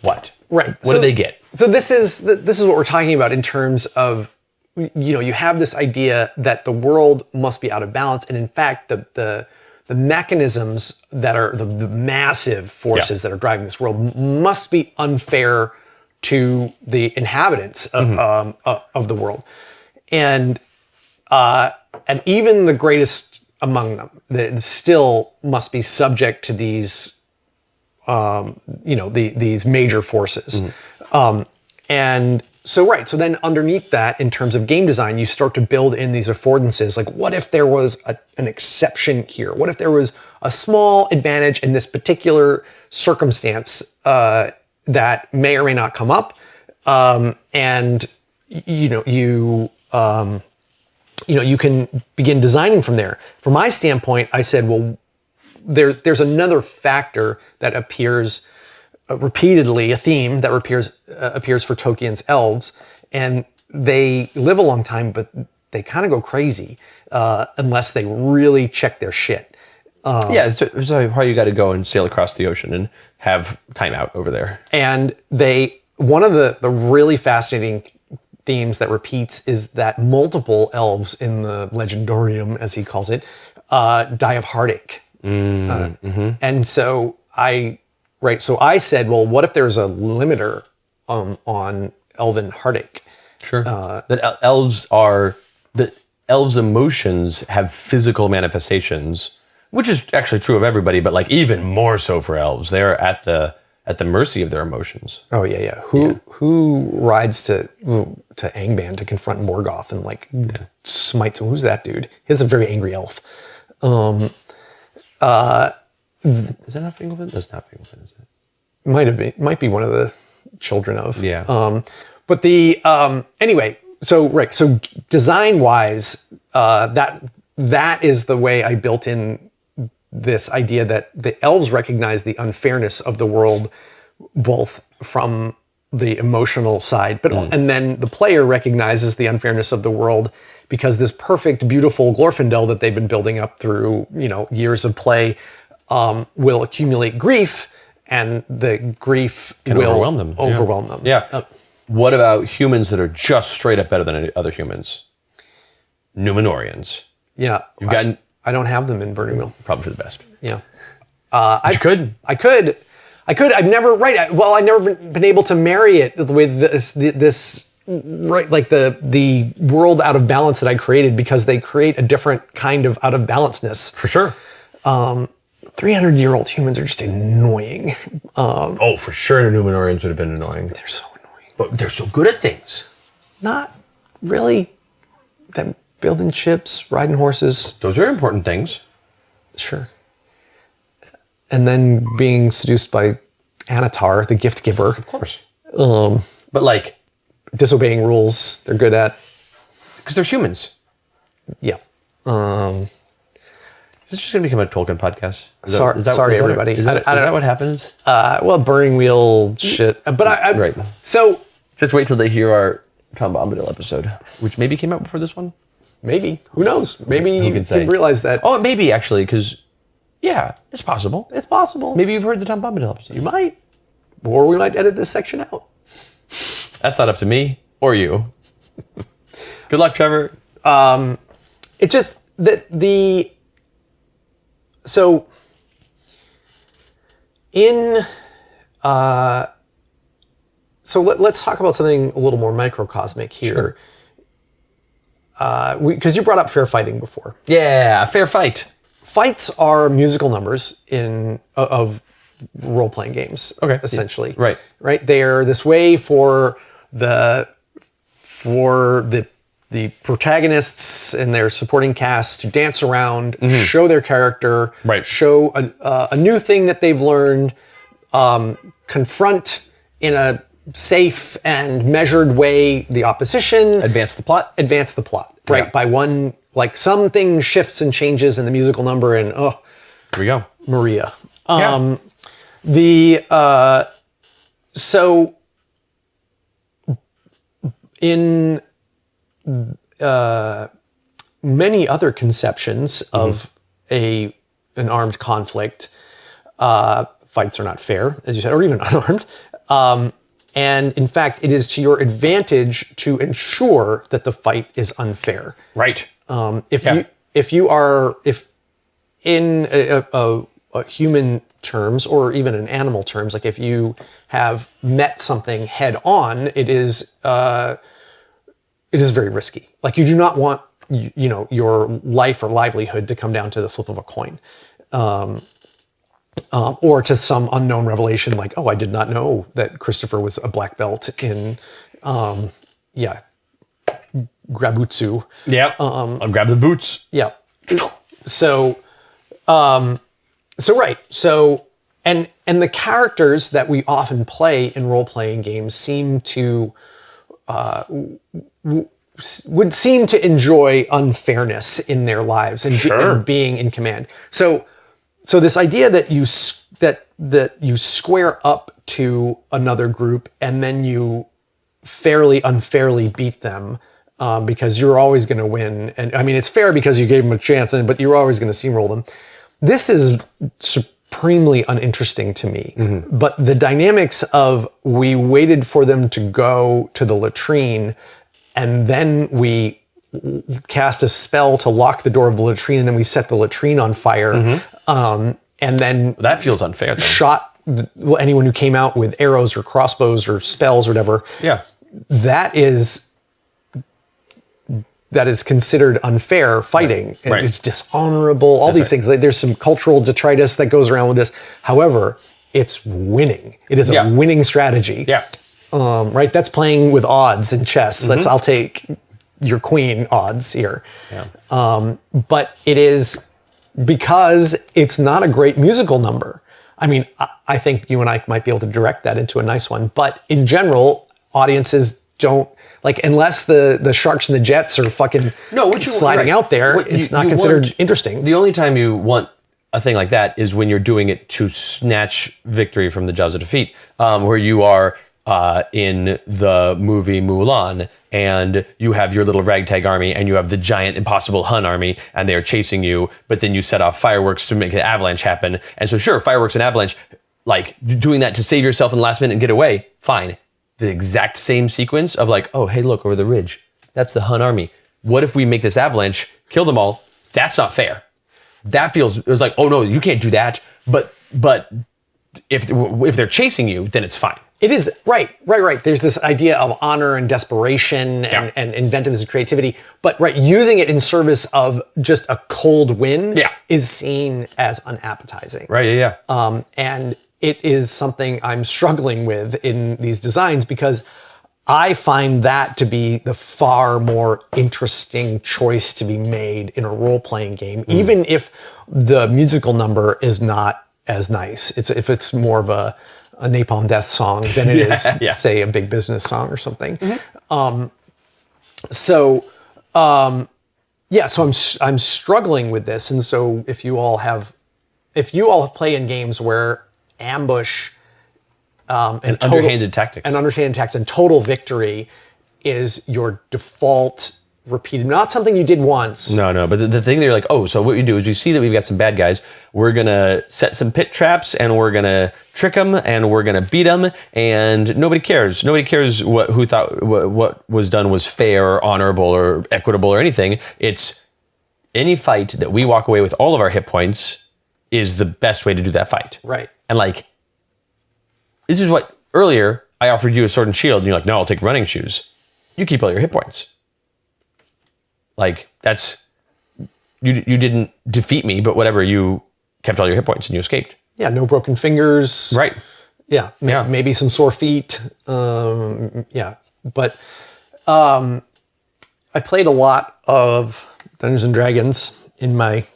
what? Right. What do they get? So this is what we're talking about in terms of, you have this idea that the world must be out of balance, and in fact, the mechanisms that are the massive forces that are driving this world must be unfair to the inhabitants of the world, and even the greatest among them, still must be subject to these, these major forces, and. So then underneath that, in terms of game design, you start to build in these affordances. Like, what if there was an exception here? What if there was a small advantage in this particular circumstance that may or may not come up? And you can begin designing from there. From my standpoint, I said, well, there's another factor that appears repeatedly, a theme that appears for Tolkien's elves, and they live a long time, but they kind of go crazy unless they really check their shit. So how you got to go and sail across the ocean and have time out over there. And one of the really fascinating themes that repeats is that multiple elves in the Legendarium, as he calls it, die of heartache. And so So I said, well, what if there's a limiter on elven heartache? Sure. That elves' emotions have physical manifestations, which is actually true of everybody, but like even more so for elves. They're at the mercy of their emotions. Oh yeah. Who rides to Angband to confront Morgoth and smites him? Who's that dude? He's a very angry elf. Is that not Fingelfin? That's not Fingelfin, is it? Might be one of the children of. Yeah. But anyway, so design wise, that is the way I built in this idea that the elves recognize the unfairness of the world, both from the emotional side, but and then the player recognizes the unfairness of the world because this perfect, beautiful Glorfindel that they've been building up through years of play will accumulate grief, and the grief will overwhelm them. Yeah. What about humans that are just straight up better than other humans? Numenorians. Yeah. I don't have them in Burning Wheel. Probably for the best. Yeah. I could. I've never I've never been able to marry it with this right, like the world out of balance that I created, because they create a different kind of out of balanceness. For sure. 300-year-old humans are just annoying. For sure, the Numenorians would have been annoying. They're so annoying. But they're so good at things. Not really. Them building ships, riding horses. Those are important things. Sure. And then being seduced by Anatar, the gift giver. Of course. But disobeying rules, they're good at. Because they're humans. Yeah. Is this just going to become a Tolkien podcast? Sorry, everybody. Is that what happens? Burning Wheel shit. But right. So just wait till they hear our Tom Bombadil episode, which maybe came out before this one. Maybe. Who knows? Maybe you say? realize that. Oh, maybe actually, because Yeah, it's possible. It's possible. Maybe you've heard the Tom Bombadil episode. You might. Or we might edit this section out. That's not up to me or you. Good luck, Trevor. It just that so in so let's talk about something a little more microcosmic here. Because you brought up fair fighting before. Yeah, fair fight. Fights are musical numbers of role-playing games. Okay. Essentially. Right. Right. They are this way for the protagonists and their supporting cast to dance around, show their character, Right. show a new thing that they've learned, confront in a safe and measured way the opposition, Advance the plot. right? Yeah. By one, like something shifts and changes in the musical number, and Here we go. Maria. Yeah. So in many other conceptions of an armed conflict, fights are not fair, as you said, or even unarmed. And in fact, it is to your advantage to ensure that the fight is unfair. Right. If in a human terms, or even in animal terms, like if you have met something head on, it is very risky. Like you do not want your life or livelihood to come down to the flip of a coin. Or to some unknown revelation like, oh, I did not know that Christopher was a black belt in, Grabutsu. Yeah. I'll grab the boots. Yeah. So, right. So, and the characters that we often play in role-playing games seem to, would seem to enjoy unfairness in their lives and, and being in command. So this idea that you square up to another group and then you unfairly beat them because you're always going to win. And I mean, it's fair because you gave them a chance, but you're always going to steamroll them. This is supremely uninteresting to me. Mm-hmm. But the dynamics of we waited for them to go to the latrine and then we cast a spell to lock the door of the latrine and then we set the latrine on fire. Mm-hmm. And then that feels unfair. Shot anyone who came out with arrows or crossbows or spells or whatever. Yeah. That is considered unfair fighting. Right. It's dishonorable. All these things. Like, there's some cultural detritus that goes around with this. However, it's winning. It is a winning strategy. Yeah. Right. That's playing with odds in chess. Mm-hmm. I'll take your queen odds here. Yeah. But it is because it's not a great musical number. I mean, I think you and I might be able to direct that into a nice one. But in general, audiences don't, like, unless the Sharks and the Jets are fucking sliding out there, it's not considered interesting. The only time you want a thing like that is when you're doing it to snatch victory from the jaws of defeat, where you are in the movie Mulan, and you have your little ragtag army, and you have the giant impossible Hun army, and they are chasing you, but then you set off fireworks to make an avalanche happen. And so sure, fireworks and avalanche, like doing that to save yourself in the last minute and get away, fine. The exact same sequence of like, oh, hey, look, over the ridge. That's the Hun army. What if we make this avalanche, kill them all? That's not fair. It was like, oh no, you can't do that. But if they're chasing you, then it's fine. It is, right. There's this idea of honor and desperation and inventiveness and creativity, but using it in service of just a cold win is seen as unappetizing. Right, yeah. And it is something I'm struggling with in these designs because I find that to be the far more interesting choice to be made in a role-playing game, even if the musical number is not as nice. If it's more of a Napalm Death song than it is, say, a Big Business song or something. Mm-hmm. So I'm struggling with this, and so if you all play in games where ambush and underhanded tactics and total victory is your default repeated, not something you did once. No. But the thing they're like, oh, so what we do is we see that we've got some bad guys. We're going to set some pit traps and we're going to trick them and we're going to beat them. And nobody cares. Nobody cares who thought what was done was fair or honorable or equitable or anything. It's any fight that we walk away with all of our hit points is the best way to do that fight. Right. And like, this is what earlier I offered you a sword and shield and you're like, no, I'll take running shoes. You keep all your hit points. Like, that's, you didn't defeat me, but whatever, you kept all your hit points and you escaped. Yeah, no broken fingers. Right. Yeah, maybe some sore feet. Yeah, but I played a lot of Dungeons and Dragons in my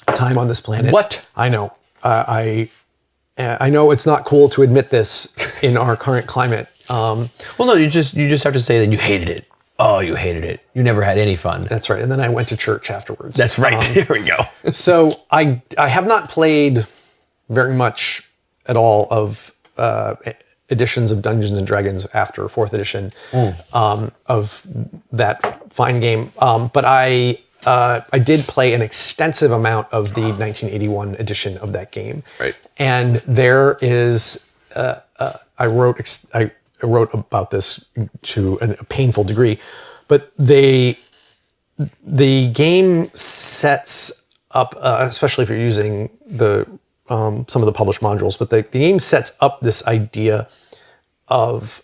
time on this planet. What? I know. I know it's not cool to admit this in our current climate. Well, no, you just have to say that you hated it. Oh, you hated it. You never had any fun. That's right. And then I went to church afterwards. That's right. There we go. So I have not played very much at all of editions of Dungeons and Dragons after 4th edition of that fine game. But I did play an extensive amount of the 1981 edition of that game. Right. And there is, I wrote about this to a painful degree, but the game sets up, especially if you're using the some of the published modules, but the game sets up this idea of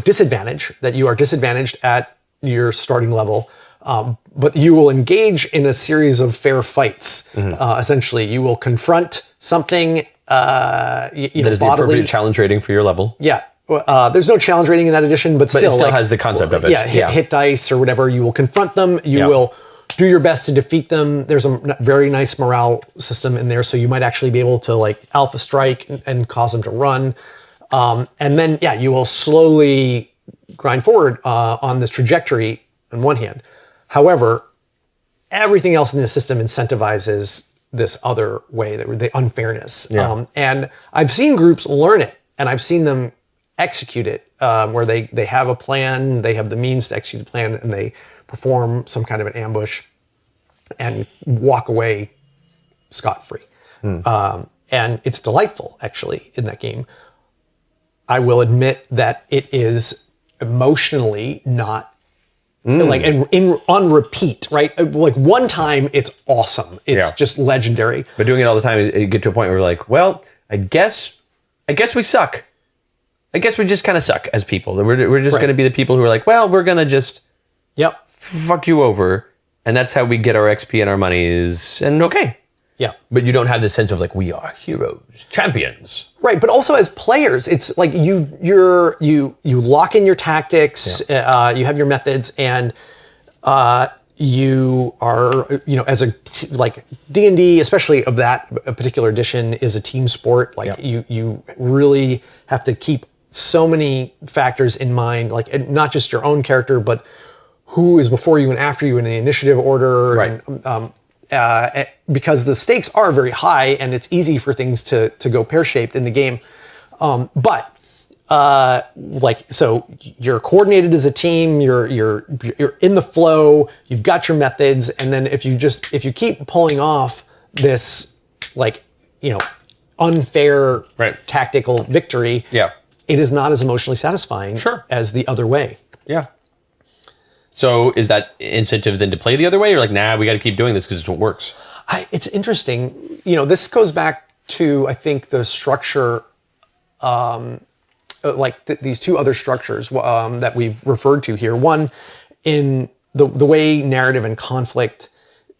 disadvantage, that you are disadvantaged at your starting level, but you will engage in a series of fair fights. Essentially, you will confront something. That is the appropriate challenge rating for your level. Yeah. There's no challenge rating in that edition, but still, it still has the concept of it. Yeah, hit dice or whatever. You will confront them. You will do your best to defeat them. There's a very nice morale system in there, so you might actually be able to like alpha strike and cause them to run. And then, you will slowly grind forward on this trajectory on one hand. However, everything else in the system incentivizes this other way, the unfairness. And I've seen groups learn it, and I've seen them execute it, where they have a plan, they have the means to execute the plan, and they perform some kind of an ambush and walk away scot-free. And it's delightful, actually, in that game. I will admit that it is emotionally not like on repeat, right? Like one time, it's awesome. It's just legendary. But doing it all the time, you get to a point where you're like, well, I guess we suck. I guess we just kind of suck as people. We're just going to be the people who are like, well, we're going to just fuck you over. And that's how we get our XP and our monies. And okay. Yeah. But you don't have this sense of like, we are heroes, champions. Right. But also as players, it's like you lock in your tactics, you have your methods, and you are, as like D&D, especially of that particular edition, is a team sport. Like you really have to keep so many factors in mind, like not just your own character, but who is before you and after you in the initiative order. Right. And, because the stakes are very high and it's easy for things to go pear-shaped in the game. But so you're coordinated as a team, you're in the flow, you've got your methods. And then if you keep pulling off this, unfair tactical victory, it is not as emotionally sasatisfying as the other way. Yeah. So is that incentive then to play the other way? You're like, nah, we got to keep doing this because it's what works. It's interesting. This goes back to, I think, the structure, these two other structures that we've referred to here. One, in the way narrative and conflict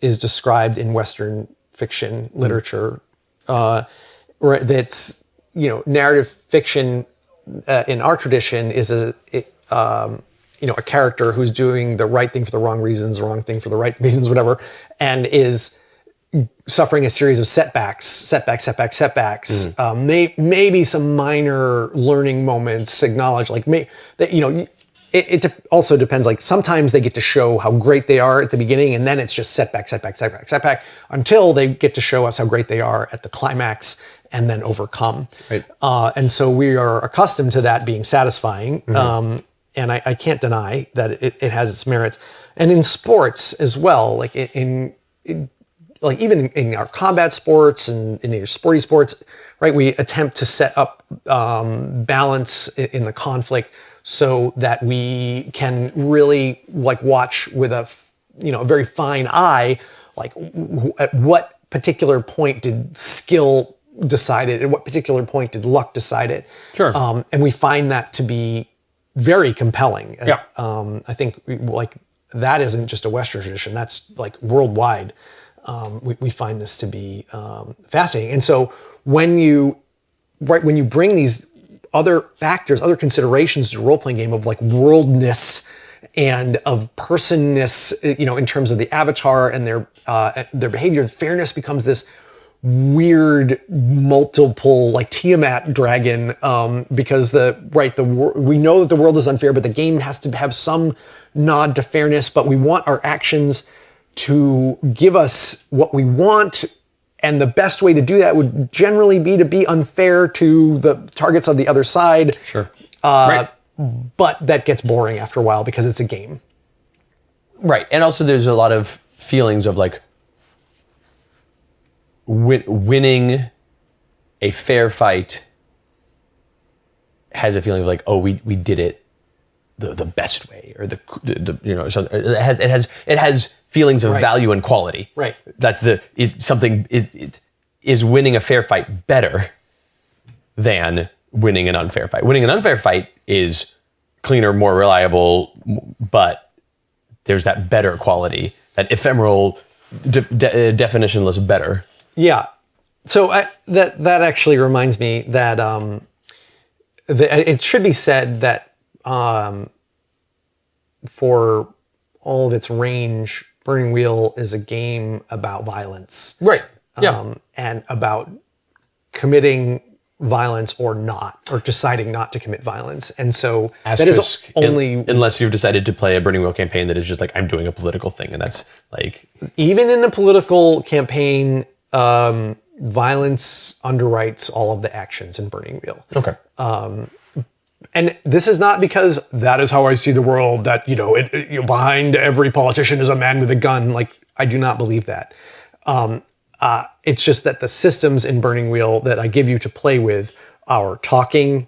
is described in Western fiction literature, that's, narrative fiction in our tradition is a character who's doing the right thing for the wrong reasons, the wrong thing for the right reasons, whatever, and is suffering a series of setbacks. Maybe some minor learning moments acknowledged, it also depends. Like sometimes they get to show how great they are at the beginning, and then it's just setback, until they get to show us how great they are at the climax and then overcome. Right. And so we are accustomed to that being satisfying. and I can't deny that it has its merits. And in sports as well, like like even in our combat sports and in your sporty sports, right? We attempt to set up balance in the conflict so that we can really like watch with a very fine eye, like at what particular point did skill decide it, at what particular point did luck decide it. Sure. And we find that to be very compelling. Yeah. I think like that isn't just a Western tradition. That's like worldwide. We find this to be fascinating. And so when you bring these other factors, other considerations to a role-playing game of like worldness and of personness, in terms of the avatar and their behavior, fairness becomes this weird multiple like Tiamat dragon, because we know that the world is unfair, but the game has to have some nod to fairness, but we want our actions to give us what we want, and the best way to do that would generally be to be unfair to the targets on the other side. Sure. Right. But that gets boring after a while because it's a game. Right. And also there's a lot of feelings of like winning a fair fight has a feeling of like, oh, we did it the best way, or something. It has feelings of value and quality. Right. That's is winning a fair fight better than winning an unfair fight. Winning an unfair fight is cleaner, more reliable, but there's that better quality, that ephemeral, definitionless better. Yeah. So that actually reminds me that it should be said that for all of its range, Burning Wheel is a game about violence. Right. Yeah. And about committing violence or not, or deciding not to commit violence. And so that is only... Unless you've decided to play a Burning Wheel campaign that is just like, I'm doing a political thing, and that's like... Even in a political campaign, violence underwrites all of the actions in Burning Wheel. Okay. And this is not because that is how I see the world, that, behind every politician is a man with a gun. Like, I do not believe that. It's just that the systems in Burning Wheel that I give you to play with are talking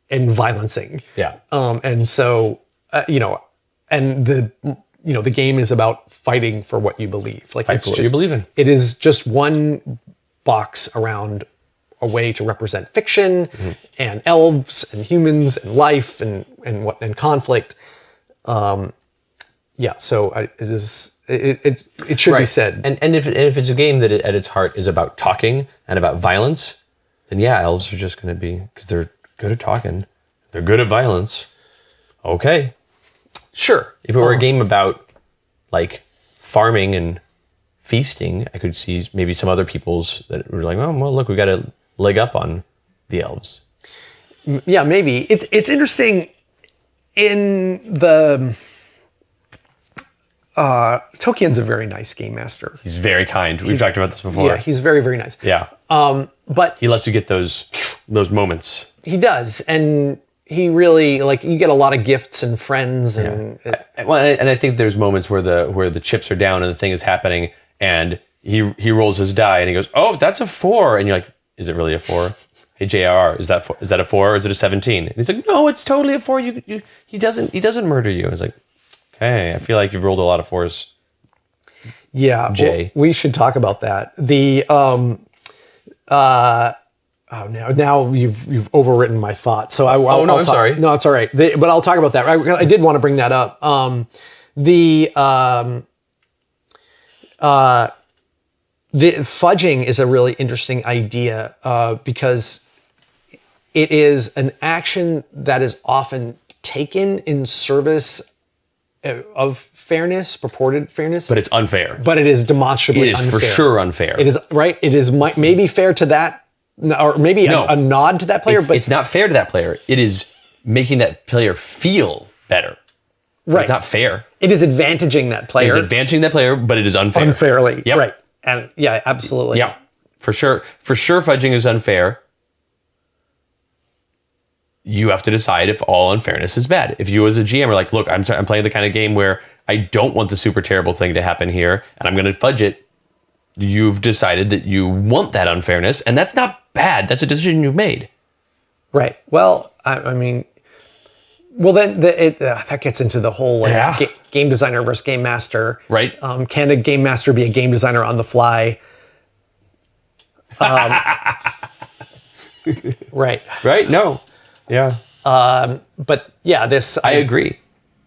and violencing. Yeah. And so, and the game is about fighting for what you believe. Like, Fight for what you believe in. It is just one box around a way to represent fiction and elves and humans and life and conflict. So it should be said. And if it's a game that at its heart is about talking and about violence, then yeah, elves are just going to be, because they're good at talking, they're good at violence. Okay. Sure. If it were a game about like farming and feasting, I could see maybe some other people's that were like, oh, well, look, we got a leg up on the elves. Yeah, maybe. It's interesting in the... Tolkien's a very nice game master. He's very kind. We've talked about this before. Yeah, he's very, very nice. Yeah. But he lets you get those moments. He does. And he really, like, you get a lot of gifts and friends. And I think there's moments where the chips are down and the thing is happening, and he rolls his die and he goes, oh, that's a 4. And you're like, is it really a 4? Hey, JR, is that a 4 or is it a 17? And he's like, no, it's totally a 4. He doesn't murder you. I was like, okay, I feel like you've rolled a lot of 4s. Yeah, Jay. Well, we should talk about that. The now you've overwritten my thought. So I'm sorry. No, it's all right. But I'll talk about that. I did want to bring that up. The fudging is a really interesting idea because it is an action that is often taken in service of fairness, purported fairness. But it's unfair. But it is demonstrably unfair. It is for sure unfair. It is, right? It is maybe fair to that, or maybe a nod to that player, but it's not fair to that player. It is making that player feel better. Right. It's not fair. It is advantaging that player. It's advantaging that player, but it is unfair. Unfairly. Yep. Right. And yeah, absolutely. Yeah. For sure. For sure, fudging is unfair. you have to decide if all unfairness is bad. If you as a GM are like, look, I'm playing the kind of game where I don't want the super terrible thing to happen here, and I'm going to fudge it, you've decided that you want that unfairness, and that's not bad. That's a decision you've made. Right. Well, I mean, well, then that gets into the whole game designer versus game master. Right. Can a game master be a game designer on the fly? Right. Right? No. Yeah. But yeah, I agree.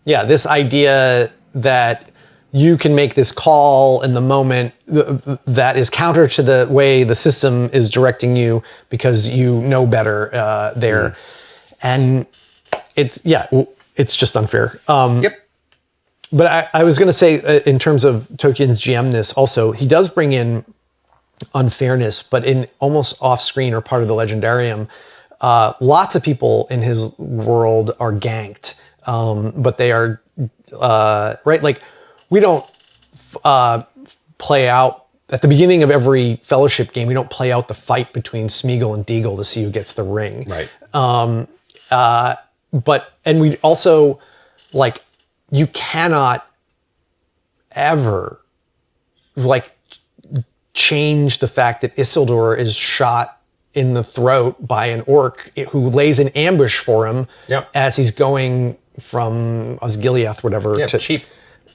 Yeah, this idea that you can make this call in the moment that is counter to the way the system is directing you because you know better there. And it's just unfair. Yep. But I was going to say, in terms of Tolkien's GM-ness also, he does bring in unfairness, but in almost off-screen or part of the Legendarium, lots of people in his world are ganked, but they are, right? Like, we don't play out, at the beginning of every Fellowship game, we don't play out the fight between Smeagol and Deagol to see who gets the ring. Right. And we also, like, you cannot ever, like, change the fact that Isildur is shot in the throat by an orc who lays an ambush for him as he's going from Osgiliath, whatever. To cheap.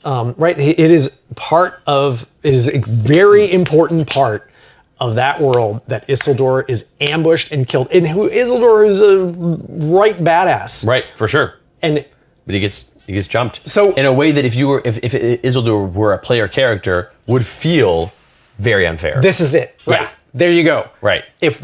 Right. It is a very important part of that world that Isildur is ambushed and killed. And Isildur is a right badass. Right, for sure. But he gets jumped. So in a way that if Isildur were a player character, would feel very unfair. This is it. Right. Yeah. There you go. Right. If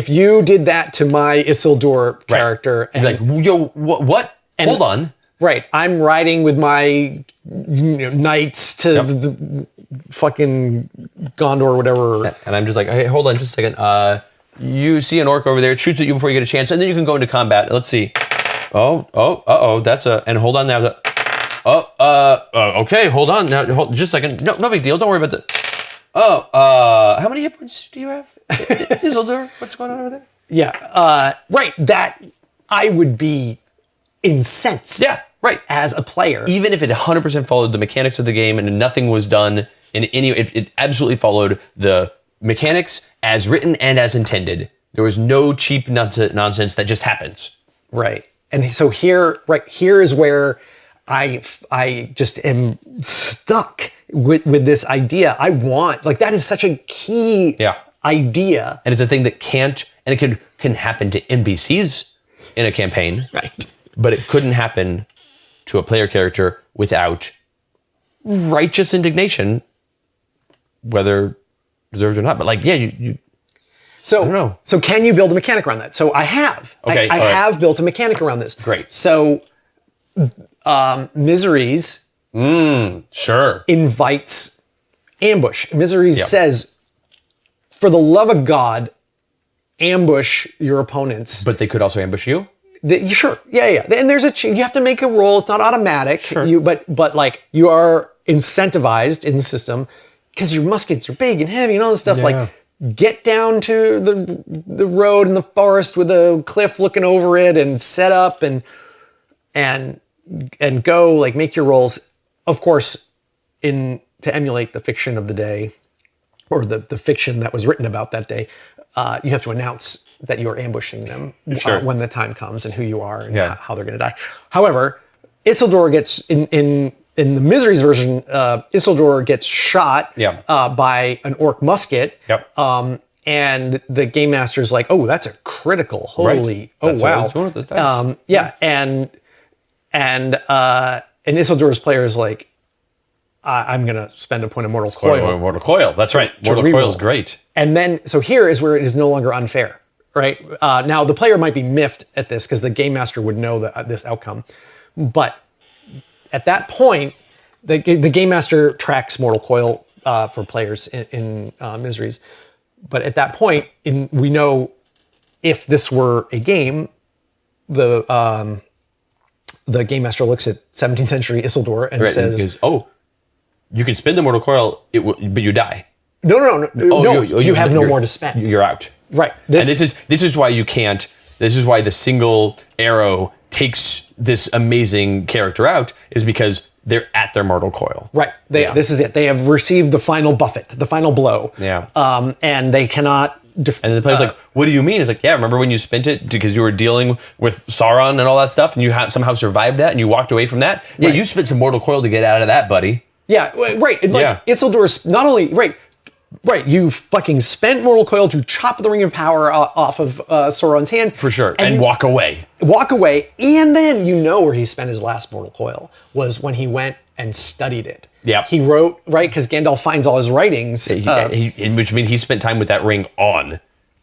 you did that to my Isildur character, and like, yo, what? Hold on. Right. I'm riding with my knights to the fucking Gondor or whatever. And I'm just like, hey, hold on just a second. You see an orc over there, it shoots at you before you get a chance, and then you can go into combat. Let's see. That's and hold on now. Okay, hold on now. Just a second. No big deal. Don't worry about that. How many hit points do you have? Isildur, what's going on over there? Yeah, right. That I would be incensed. Yeah, right. As a player, even if it 100% followed the mechanics of the game and nothing was done in any, it absolutely followed the mechanics as written and as intended. There was no cheap nonsense that just happens. Right. And so here is where I just am stuck with this idea. I want, like, that is such a key idea. And it's a thing that can't, and it can happen to NPCs in a campaign. Right. But it couldn't happen to a player character without righteous indignation, whether deserved or not. But like, you So, I don't know. So can you build a mechanic around that? So I have. Okay, I have built a mechanic around this. Great. So Miseries sure invites ambush. Miseries says, for the love of God, ambush your opponents. But they could also ambush you? Sure. Yeah. And there's you have to make a roll. It's not automatic. Sure. But like, you are incentivized in the system because your muskets are big and heavy and all this stuff. Yeah. Like, get down to the road in the forest with a cliff looking over it and set up and go, like, make your rolls. Of course, to emulate the fiction of the day, or the fiction that was written about that day, you have to announce that you're ambushing them when the time comes and who you are and how they're going to die. However, Isildur gets in the Miseries version, Isildur gets shot by an orc musket. Yep. And the game master's like, oh, that's a critical. Holy, right. Oh, that's wow. What I was doing with this dice. And Isildur's player is like, I'm going to spend a point of Mortal Coil. Mortal Coil, that's right. Mortal Coil's great. And then, so here is where it is no longer unfair, right? Now, the player might be miffed at this because the game master would know this outcome. But at that point, the game master tracks Mortal Coil for players in Miseries. But at that point, we know if this were a game, the game master looks at 17th century Isildur and says, "Oh, you can spend the Mortal Coil, but you die." No. You have no more to spend. You're out. Right. And this is why you can't. This is why the single arrow takes this amazing character out, is because they're at their mortal coil. Right. This is it. They have received the final buffet, the final blow. Yeah. And they cannot... And then the player's like, what do you mean? It's like, yeah, remember when you spent it because you were dealing with Sauron and all that stuff, and you somehow survived that, and you walked away from that? Yeah, you spent some mortal coil to get out of that, buddy. Yeah, right. Isildur's not only... Right, you fucking spent mortal coil to chop the ring of power off of Sauron's hand. For sure, and walk away. And then you know where he spent his last mortal coil was when he went and studied it. Yeah. He wrote, right, because Gandalf finds all his writings. Which means he spent time with that ring on.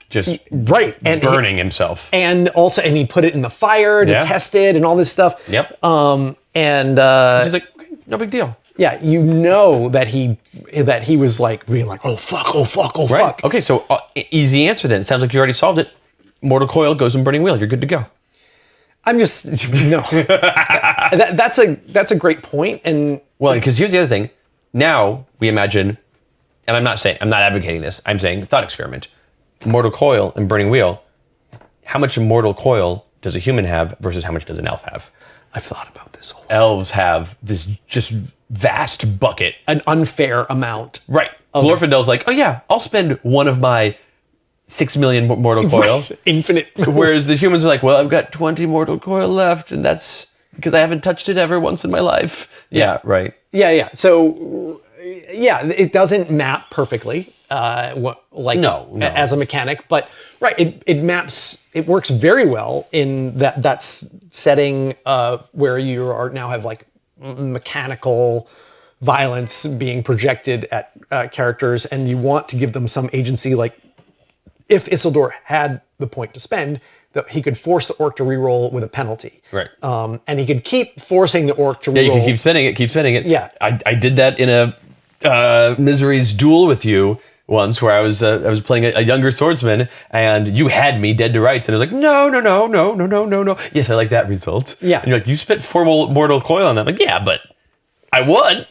Just and burning himself. And also, and he put it in the fire to test it and all this stuff. Yep. He's like, no big deal. Yeah, you know that he was like being like, oh fuck. Okay, so easy answer then. It sounds like you already solved it. Mortal coil goes in burning wheel. You're good to go. I'm just no. That's a great point. And well, because here's the other thing. Now we imagine, and I'm not advocating this. I'm saying thought experiment. Mortal coil and burning wheel. How much mortal coil does a human have versus how much does an elf have? I've thought about this a lot. Elves have this just vast bucket. An unfair amount. Right. Glorfindel's like, oh yeah, I'll spend one of my 6 million mortal coil. Infinite. Whereas the humans are like, well, I've got 20 mortal coil left, and that's because I haven't touched it ever once in my life. Yeah, right. Yeah. So, yeah, it doesn't map perfectly, as a mechanic, but right, it maps. It works very well in that setting where you are now have like mechanical violence being projected at characters, and you want to give them some agency. Like if Isildur had the point to spend, that he could force the orc to reroll with a penalty. Right. And he could keep forcing the orc to reroll. Yeah, you can keep spending it. Yeah. I did that in a Misery's duel with you once, where I was playing a younger swordsman, and you had me dead to rights, and I was like, no. Yes, I like that result. Yeah. And you're like, you spent 4 mortal coil on that. I'm like, yeah, but I won.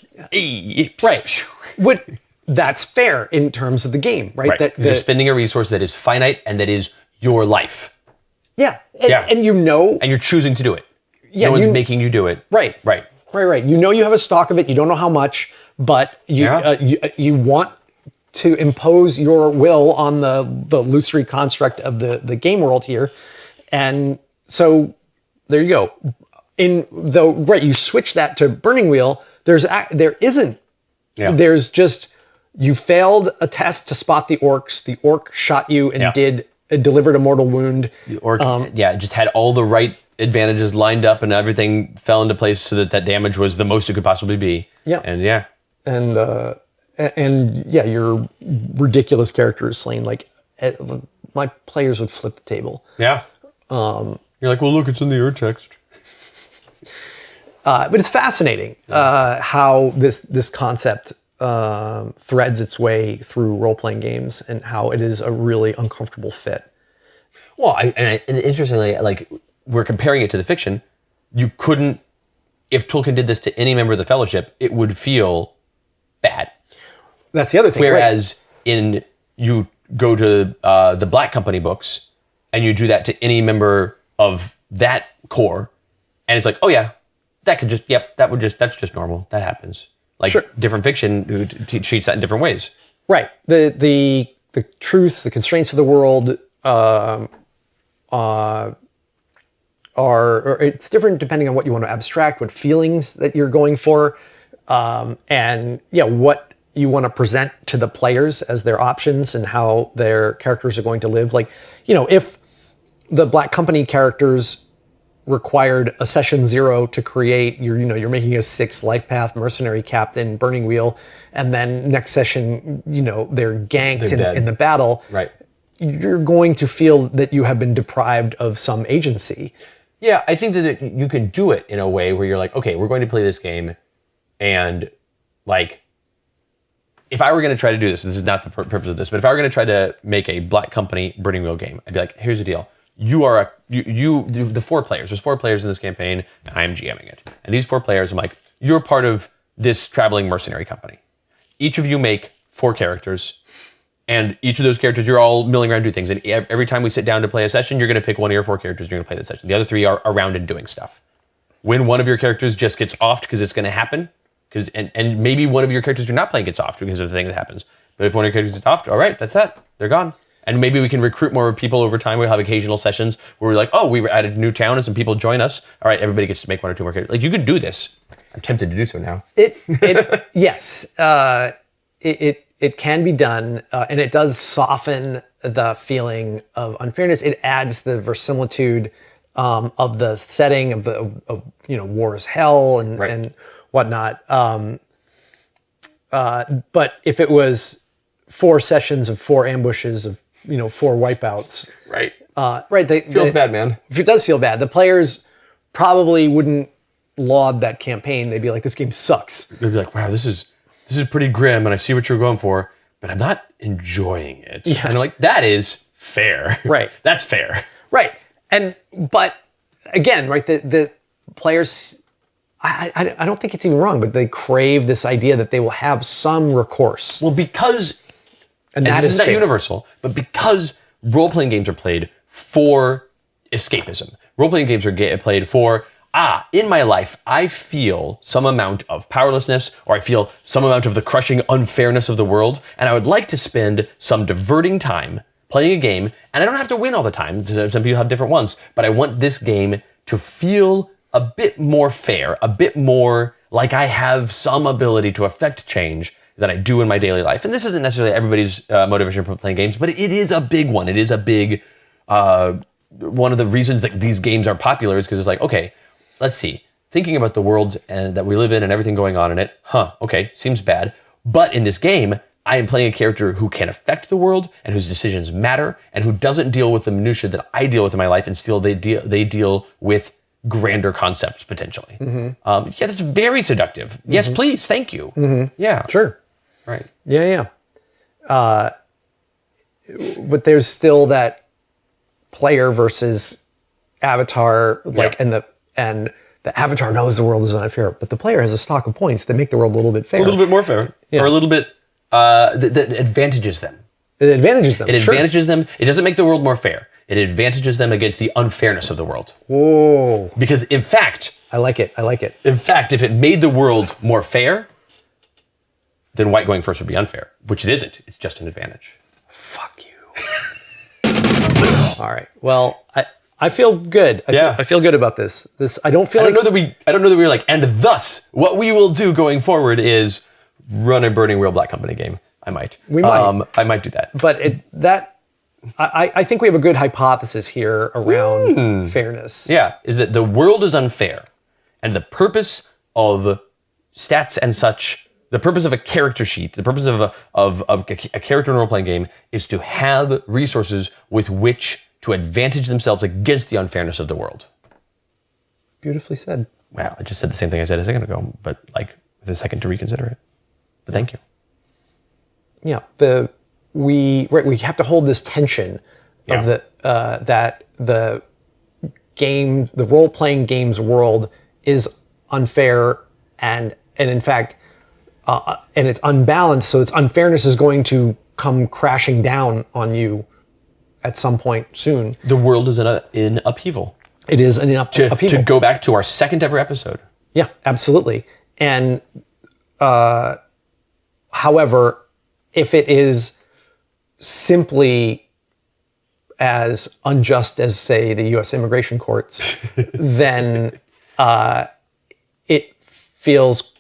Right. That's fair in terms of the game, right? Right. You're spending a resource that is finite and that is your life. Yeah. And you know. And you're choosing to do it. Yeah. No one's making you do it. Right. You know you have a stock of it. You don't know how much, but you want to impose your will on the illusory construct of the game world here. And so there you go. You switch that to Burning Wheel, there isn't. Yeah. There's just, you failed a test to spot the orcs. The orc shot you and delivered a mortal wound. The orc, just had all the right advantages lined up, and everything fell into place so that damage was the most it could possibly be. Yeah. And your ridiculous character is slain. Like, my players would flip the table. Yeah. You're like, well, look, it's in the ur text. But it's fascinating how this concept threads its way through role-playing games, and how it is a really uncomfortable fit. Well, and interestingly, like, we're comparing it to the fiction. You couldn't, if Tolkien did this to any member of the Fellowship, it would feel bad. That's the other thing. Whereas you go to the Black Company books, and you do that to any member of that core, and it's like, oh yeah, that's just normal. That happens. Like, sure. Different fiction who treats that in different ways. Right. The truth, the constraints of the world it's different depending on what you want to abstract, what feelings that you're going for, and what you want to present to the players as their options and how their characters are going to live. Like, if the Black Company characters required a session 0 to create you're making a 6 life path mercenary captain Burning Wheel, and then next session they're ganked in the battle, right? You're going to feel that you have been deprived of some agency. Yeah, I think that you can do it in a way where you're like, okay, we're going to play this game, and like, if I were going to try to do this is not the purpose of this, but if I were going to try to make a Black Company Burning Wheel game, I'd be like, here's the deal. The 4 players. There's 4 players in this campaign, and I am GMing it. And these 4 players, I'm like, you're part of this traveling mercenary company. Each of you make 4 characters, And each of those characters, you're all milling around doing things. And every time we sit down to play a session, you're going to pick one of your 4 characters. You're going to play that session. The other 3 are around and doing stuff. When one of your characters just gets offed because it's going to happen, and maybe one of your characters you're not playing gets offed because of the thing that happens. But if one of your characters gets offed, all right, that's that. They're gone. And maybe we can recruit more people over time. We'll have occasional sessions where we're like, oh, we were at a new town and some people join us. All right, everybody gets to make 1 or 2 more characters. Like, you could do this. I'm tempted to do so now. Yes. It can be done, and it does soften the feeling of unfairness. It adds the verisimilitude of the setting of war is hell and whatnot. But if it was 4 sessions of 4 ambushes of 4 wipeouts, right? Feels bad, man. It does feel bad. The players probably wouldn't laud that campaign. They'd be like, "This game sucks." They'd be like, "Wow, this is pretty grim, and I see what you're going for, but I'm not enjoying it." Yeah. And I'm like, "That is fair, right? That's fair, right?" But again, right, the players, I don't think it's even wrong, but they crave this idea that they will have some recourse. Well, because and that is not universal, but because role-playing games are played for escapism. Role-playing games are played for, in my life, I feel some amount of powerlessness, or I feel some amount of the crushing unfairness of the world, and I would like to spend some diverting time playing a game, and I don't have to win all the time. Some people have different ones, but I want this game to feel a bit more fair, a bit more like I have some ability to affect change than I do in my daily life. And this isn't necessarily everybody's motivation for playing games, but it is a big one. It is a big, one of the reasons that these games are popular is because it's like, okay, let's see, thinking about the world and that we live in and everything going on in it, okay, seems bad. But in this game, I am playing a character who can affect the world and whose decisions matter and who doesn't deal with the minutiae that I deal with in my life, and still they deal with grander concepts potentially. Mm-hmm. That's very seductive. Mm-hmm. Yes, please, thank you. Mm-hmm. Yeah, sure. Right. Yeah. But there's still that player versus avatar, and the avatar knows the world is unfair, but the player has a stock of points that make the world a little bit fair. A little bit more fair. Yeah. Or a little bit that advantages them. It advantages them. It advantages them. It doesn't make the world more fair. It advantages them against the unfairness of the world. Whoa. Because in fact... I like it. In fact, if it made the world more fair, then white going first would be unfair, which it isn't. It's just an advantage. Fuck you. All right. Well, I feel good. I feel good about this. I don't know that we're like, and thus what we will do going forward is run a Burning Real Black Company game. I might. We might. I might do that. But I think we have a good hypothesis here around fairness. Yeah, is that the world is unfair, and the purpose of stats and such, the purpose of a character sheet, the purpose of a character in a role-playing game is to have resources with which to advantage themselves against the unfairness of the world. Beautifully said. Wow, I just said the same thing I said a second ago, but like with a second to reconsider it. But thank you. Yeah, we have to hold this tension of that the role-playing games world is unfair and in fact and it's unbalanced, so its unfairness is going to come crashing down on you at some point soon. The world is in upheaval. It is in upheaval. To go back to our second ever episode. Yeah, absolutely. And however, if it is simply as unjust as, say, the U.S. immigration courts, then it feels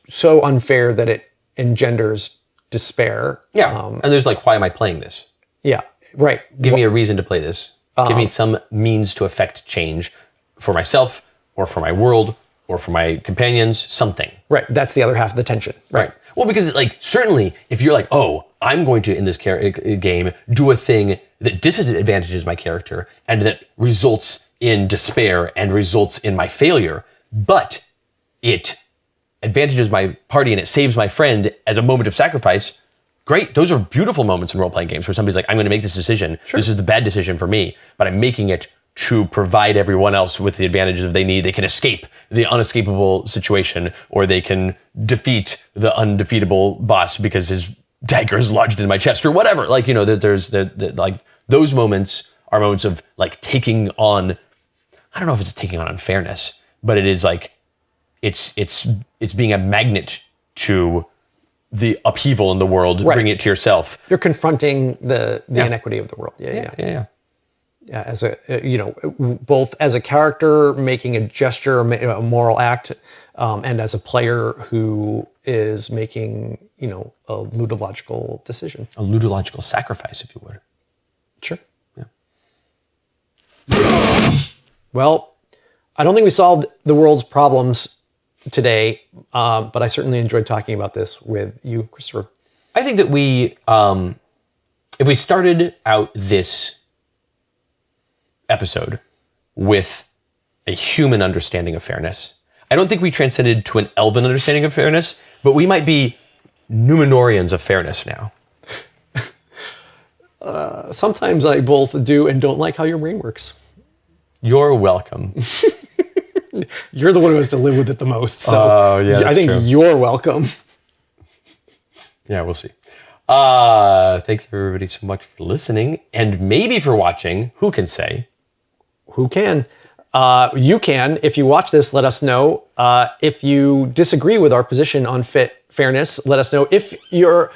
so unfair that it engenders despair. Yeah, and there's like, why am I playing this? Yeah, right. Give me a reason to play this. Give me some means to affect change for myself or for my world or for my companions, something. Right, that's the other half of the tension. Right. Well, because like certainly if you're like, oh, I'm going to, in this game, do a thing that disadvantages my character and that results in despair and results in my failure, but it advantages my party and it saves my friend as a moment of sacrifice, great. Those are beautiful moments in role-playing games where somebody's like, I'm going to make this decision. Sure. This is the bad decision for me, but I'm making it to provide everyone else with the advantages they need. They can escape the unescapable situation, or they can defeat the undefeatable boss because his daggers lodged in my chest or whatever. Like, there's like those moments are moments of like taking on, I don't know if it's taking on unfairness, but it is like, it's being a magnet to the upheaval in the world, bring it to yourself. You're confronting the inequity of the world. Yeah. As both as a character making a gesture, a moral act, and as a player who is making, a ludological decision. A ludological sacrifice, if you would. Sure. Yeah. Well, I don't think we solved the world's problems today, but I certainly enjoyed talking about this with you, Christopher. I think that we, if we started out this episode with a human understanding of fairness, I don't think we transcended to an elven understanding of fairness, but we might be Numenorians of fairness now. Sometimes I both do and don't like how your brain works. You're welcome. You're the one who has to live with it the most, so I think true. You're welcome. Yeah, we'll see. Thanks everybody so much for listening and maybe for watching. Who can say? Who can? You can. If you watch this, let us know. If you disagree with our position on fairness, let us know. If your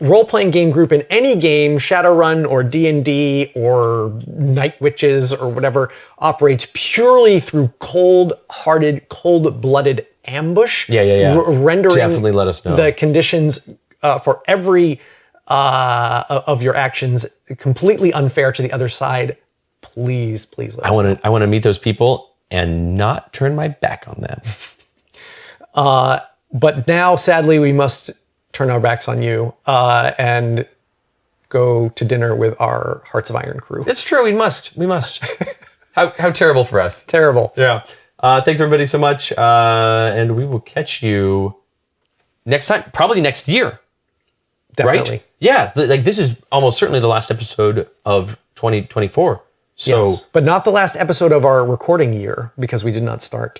role-playing game group in any game, Shadowrun or D&D or Night Witches or whatever, operates purely through cold-hearted, cold-blooded ambush, rendering definitely let us know the conditions for every of your actions completely unfair to the other side. Please let us know. I want to meet those people and not turn my back on them. But now, sadly, we must turn our backs on you and go to dinner with our Hearts of Iron crew. It's true. We must. How terrible for us. Terrible. Yeah. Thanks everybody so much. And we will catch you next time, probably next year. Definitely. Right? Yeah. Like this is almost certainly the last episode of 2024. So, yes, but not the last episode of our recording year because we did not start.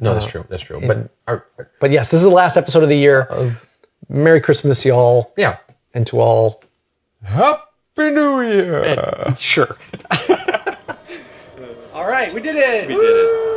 No, that's true. That's true. But yes, this is the last episode of the year. Merry Christmas, y'all. Yeah. And to all, Happy New Year. Sure. All right, we did it. We did it.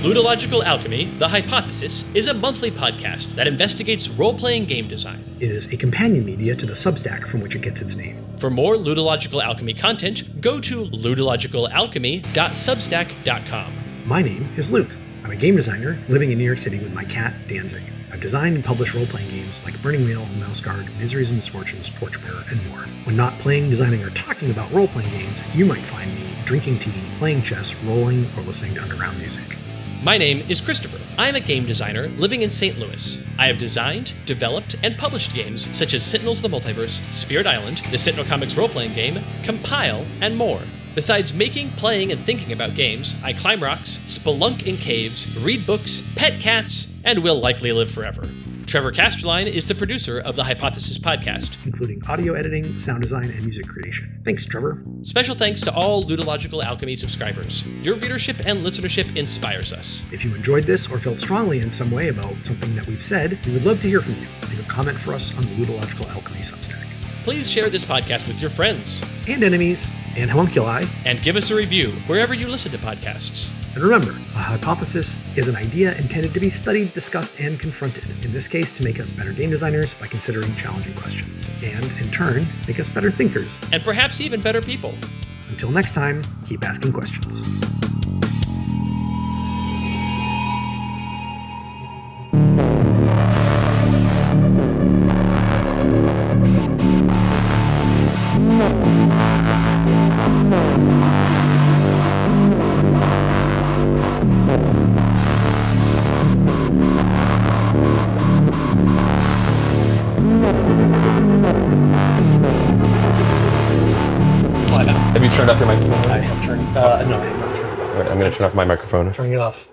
Ludological Alchemy, The Hypothesis, is a monthly podcast that investigates role-playing game design. It is a companion media to the Substack from which it gets its name. For more Ludological Alchemy content, go to ludologicalalchemy.substack.com. My name is Luke. I'm a game designer living in New York City with my cat, Danzig. I've designed and published role-playing games like Burning Wheel, Mouse Guard, Miseries and Misfortunes, Torchbearer, and more. When not playing, designing, or talking about role-playing games, you might find me drinking tea, playing chess, rolling, or listening to underground music. My name is Christopher. I'm a game designer living in St. Louis. I have designed, developed, and published games such as Sentinels of the Multiverse, Spirit Island, the Sentinel Comics role-playing game, Compile, and more. Besides making, playing, and thinking about games, I climb rocks, spelunk in caves, read books, pet cats, and will likely live forever. Trevor Casterline is the producer of the Hypothesis podcast, including audio editing, sound design, and music creation. Thanks, Trevor. Special thanks to all Ludological Alchemy subscribers. Your readership and listenership inspires us. If you enjoyed this or felt strongly in some way about something that we've said, we would love to hear from you. Leave a comment for us on the Ludological Alchemy Substack. Please share this podcast with your friends and enemies and homunculi, and give us a review wherever you listen to podcasts. And remember, a hypothesis is an idea intended to be studied, discussed, and confronted. In this case, to make us better game designers by considering challenging questions, and in turn, make us better thinkers. And perhaps even better people. Until next time, keep asking questions. Have you turned off your microphone? I have turned. No, I have not turned it off. All right, I'm going to turn off my microphone. Turning it off.